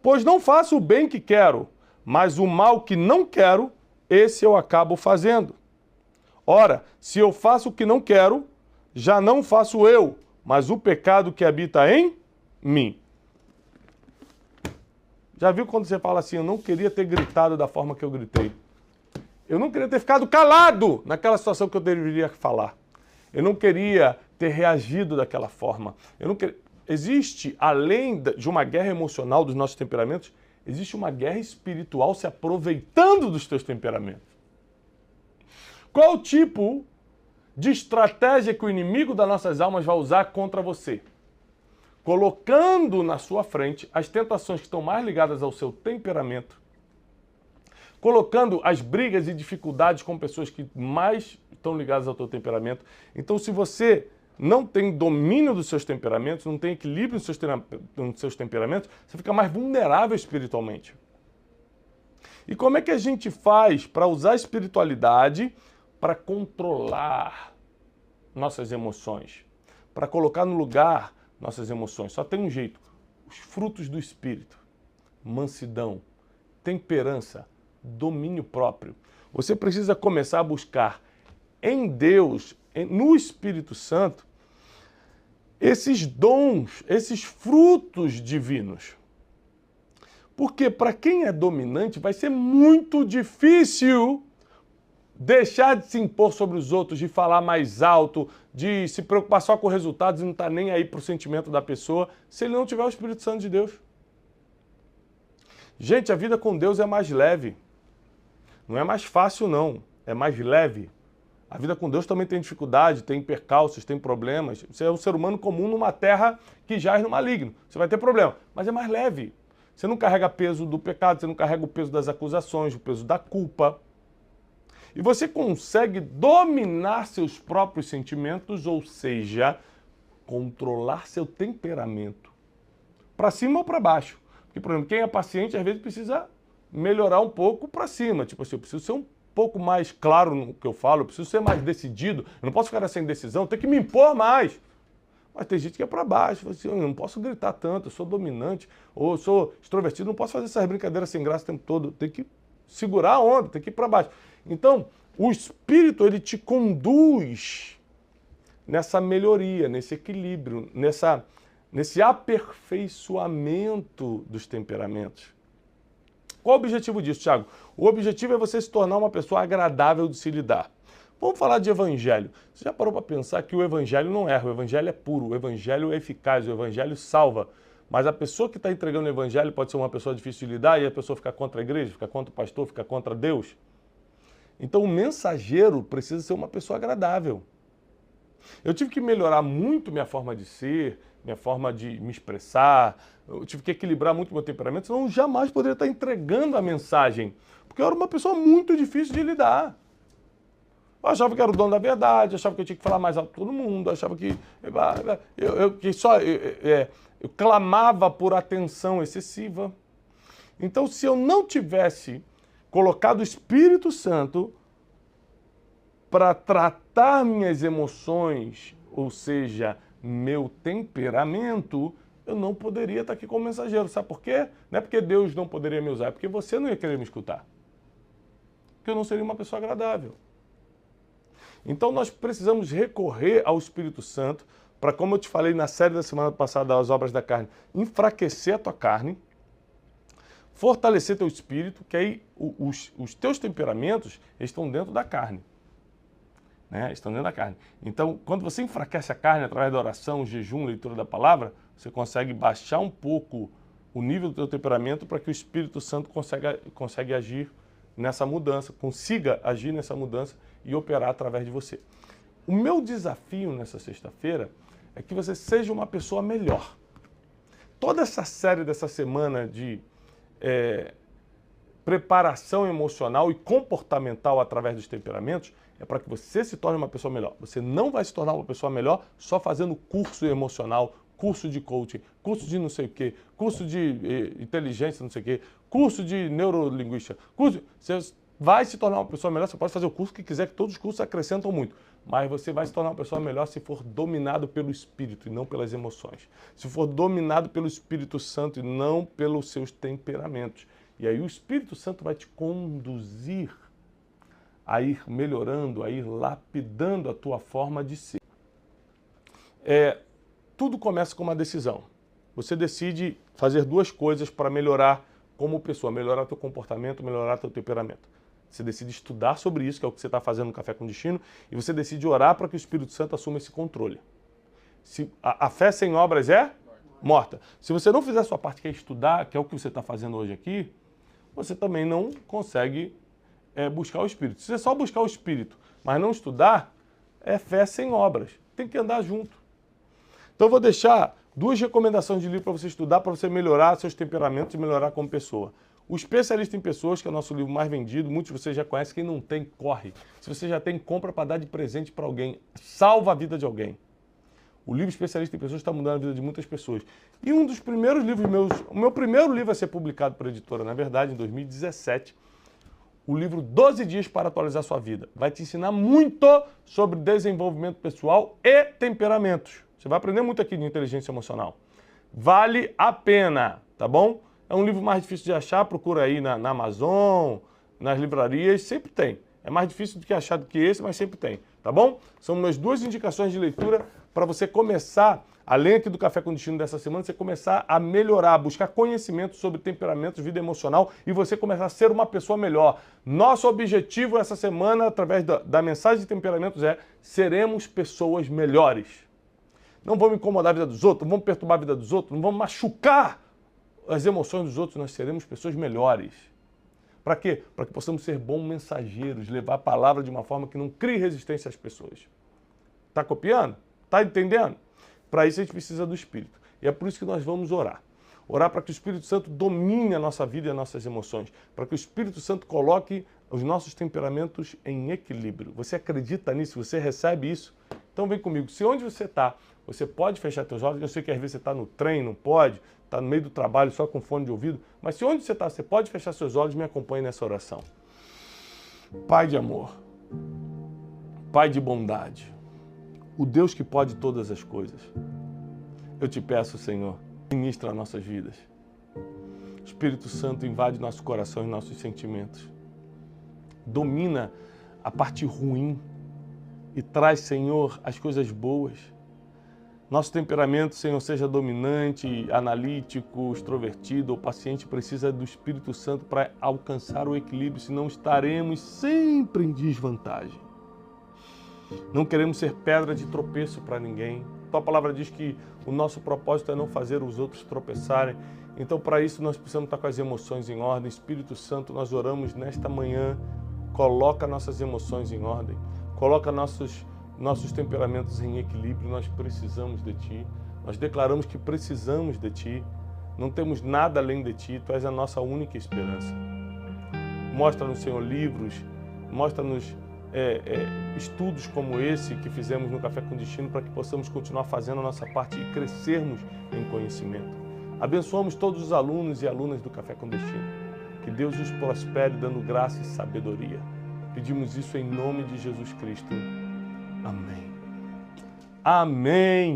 Pois não faço o bem que quero, mas o mal que não quero, esse eu acabo fazendo. Ora, se eu faço o que não quero, já não faço eu, mas o pecado que habita em mim. Já viu quando você fala assim, eu não queria ter gritado da forma que eu gritei? Eu não queria ter ficado calado naquela situação que eu deveria falar. Eu não queria ter reagido daquela forma. Existe, além de uma guerra emocional dos nossos temperamentos, existe uma guerra espiritual se aproveitando dos teus temperamentos. Qual o tipo de estratégia que o inimigo das nossas almas vai usar contra você? Colocando na sua frente as tentações que estão mais ligadas ao seu temperamento, colocando as brigas e dificuldades com pessoas que mais estão ligadas ao teu temperamento. Então, se você não tem domínio dos seus temperamentos, não tem equilíbrio nos seus temperamentos, você fica mais vulnerável espiritualmente. E como é que a gente faz para usar a espiritualidade para controlar nossas emoções, para colocar no lugar nossas emoções? Só tem um jeito: os frutos do Espírito, mansidão, temperança, domínio próprio. Você precisa começar a buscar em Deus, no Espírito Santo, esses dons, esses frutos divinos. Porque para quem é dominante vai ser muito difícil deixar de se impor sobre os outros, de falar mais alto, de se preocupar só com resultados e não estar nem aí para o sentimento da pessoa, se ele não tiver o Espírito Santo de Deus. Gente, a vida com Deus é mais leve. Não é mais fácil, não. É mais leve. A vida com Deus também tem dificuldade, tem percalços, tem problemas. Você é um ser humano comum numa terra que jaz no maligno. Você vai ter problema, mas é mais leve. Você não carrega peso do pecado, você não carrega o peso das acusações, o peso da culpa. E você consegue dominar seus próprios sentimentos, ou seja, controlar seu temperamento. Para cima ou para baixo. Porque, por exemplo, quem é paciente às vezes precisa melhorar um pouco para cima. Tipo assim, eu preciso ser um pouco mais claro no que eu falo, eu preciso ser mais decidido, eu não posso ficar nessa indecisão, eu tenho que me impor mais. Mas tem gente que é para baixo, fala assim, eu não posso gritar tanto, eu sou dominante, ou eu sou extrovertido, não posso fazer essas brincadeiras sem graça o tempo todo, tem que segurar a onda, tem que ir para baixo. Então, o Espírito, ele te conduz nessa melhoria, nesse equilíbrio, nesse aperfeiçoamento dos temperamentos. Qual o objetivo disso, Thiago? O objetivo é você se tornar uma pessoa agradável de se lidar. Vamos falar de evangelho. Você já parou para pensar que o evangelho não erra, o evangelho é puro, o evangelho é eficaz, o evangelho salva. Mas a pessoa que está entregando o evangelho pode ser uma pessoa difícil de lidar e a pessoa fica contra a igreja, fica contra o pastor, fica contra Deus. Então o mensageiro precisa ser uma pessoa agradável. Eu tive que melhorar muito minha forma de ser, minha forma de me expressar, eu tive que equilibrar muito meu temperamento, senão eu jamais poderia estar entregando a mensagem. Porque eu era uma pessoa muito difícil de lidar. Eu achava que era o dono da verdade, achava que eu tinha que falar mais alto que todo mundo, achava que eu clamava por atenção excessiva. Então, se eu não tivesse colocado o Espírito Santo para tratar minhas emoções, ou seja, meu temperamento, eu não poderia estar aqui como mensageiro. Sabe por quê? Não é porque Deus não poderia me usar, é porque você não ia querer me escutar. Porque eu não seria uma pessoa agradável. Então nós precisamos recorrer ao Espírito Santo para, como eu te falei na série da semana passada, das obras da carne, enfraquecer a tua carne, fortalecer teu espírito, que aí os teus temperamentos estão dentro da carne. Né? Estão dentro da carne. Então, quando você enfraquece a carne através da oração, jejum, leitura da palavra, você consegue baixar um pouco o nível do teu temperamento para que o Espírito Santo consiga agir nessa mudança, consiga agir nessa mudança e operar através de você. O meu desafio nessa sexta-feira é que você seja uma pessoa melhor. Toda essa série dessa semana de preparação emocional e comportamental através dos temperamentos é para que você se torne uma pessoa melhor. Você não vai se tornar uma pessoa melhor só fazendo curso emocional, curso de coaching, curso de não sei o quê, curso de inteligência não sei o quê, curso de neurolinguística. Você vai se tornar uma pessoa melhor, você pode fazer o curso que quiser, que todos os cursos acrescentam muito. Mas você vai se tornar uma pessoa melhor se for dominado pelo Espírito e não pelas emoções. Se for dominado pelo Espírito Santo e não pelos seus temperamentos. E aí o Espírito Santo vai te conduzir a ir melhorando, a ir lapidando a tua forma de ser. Tudo começa com uma decisão. Você decide fazer duas coisas para melhorar como pessoa, melhorar teu comportamento, melhorar teu temperamento. Você decide estudar sobre isso, que é o que você está fazendo no Café com Destino, e você decide orar para que o Espírito Santo assuma esse controle. A fé sem obras é morta. Se você não fizer a sua parte, que é estudar, que é o que você está fazendo hoje aqui, você também não consegue buscar o Espírito. Se você só buscar o Espírito, mas não estudar, é fé sem obras. Tem que andar junto. Então eu vou deixar duas recomendações de livro para você estudar, para você melhorar seus temperamentos e melhorar como pessoa. O Especialista em Pessoas, que é o nosso livro mais vendido, muitos de vocês já conhecem, quem não tem, corre. Se você já tem, compra para dar de presente para alguém, salva a vida de alguém. O livro Especialista em Pessoas está mudando a vida de muitas pessoas. E um dos primeiros livros meus, o meu primeiro livro a ser publicado pela editora, na verdade, em 2017, o livro 12 Dias para Atualizar Sua Vida. Vai te ensinar muito sobre desenvolvimento pessoal e temperamentos. Você vai aprender muito aqui de inteligência emocional. Vale a pena, tá bom? É um livro mais difícil de achar, procura aí na Amazon, nas livrarias, sempre tem. É mais difícil do que achar do que esse, mas sempre tem, tá bom? São minhas duas indicações de leitura para você começar, além aqui do Café com Destino dessa semana, você começar a melhorar, a buscar conhecimento sobre temperamentos, vida emocional e você começar a ser uma pessoa melhor. Nosso objetivo essa semana, através da mensagem de temperamentos, é seremos pessoas melhores. Não vamos incomodar a vida dos outros, não vamos perturbar a vida dos outros, não vamos machucar as emoções dos outros, nós seremos pessoas melhores. Para quê? Para que possamos ser bons mensageiros, levar a palavra de uma forma que não crie resistência às pessoas. Está copiando? Está entendendo? Para isso a gente precisa do Espírito. E é por isso que nós vamos orar. Orar para que o Espírito Santo domine a nossa vida e as nossas emoções. Para que o Espírito Santo coloque os nossos temperamentos em equilíbrio. Você acredita nisso? Você recebe isso? Então vem comigo. Se onde você está, você pode fechar seus olhos. Eu sei que às vezes você está no trem, não pode. Está no meio do trabalho só com fone de ouvido. Mas se onde você está, você pode fechar seus olhos e me acompanhe nessa oração. Pai de amor. Pai de bondade. O Deus que pode todas as coisas. Eu te peço, Senhor, ministra nossas vidas. Espírito Santo, invade nosso coração e nossos sentimentos. Domina a parte ruim e traz, Senhor, as coisas boas. Nosso temperamento, Senhor, seja dominante, analítico, extrovertido ou paciente, precisa do Espírito Santo para alcançar o equilíbrio, senão estaremos sempre em desvantagem. Não queremos ser pedra de tropeço para ninguém. Tua palavra diz que o nosso propósito é não fazer os outros tropeçarem. Então, para isso, nós precisamos estar com as emoções em ordem. Espírito Santo, nós oramos nesta manhã. Coloca nossas emoções em ordem. Coloca nossos temperamentos em equilíbrio. Nós precisamos de Ti. Nós declaramos que precisamos de Ti. Não temos nada além de Ti. Tu és a nossa única esperança. Mostra-nos, Senhor, livros. Mostra-nos estudos como esse que fizemos no Café com Destino para que possamos continuar fazendo a nossa parte e crescermos em conhecimento. Abençoamos todos os alunos e alunas do Café com Destino. Que Deus os prospere dando graça e sabedoria. Pedimos isso em nome de Jesus Cristo. Amém. Amém.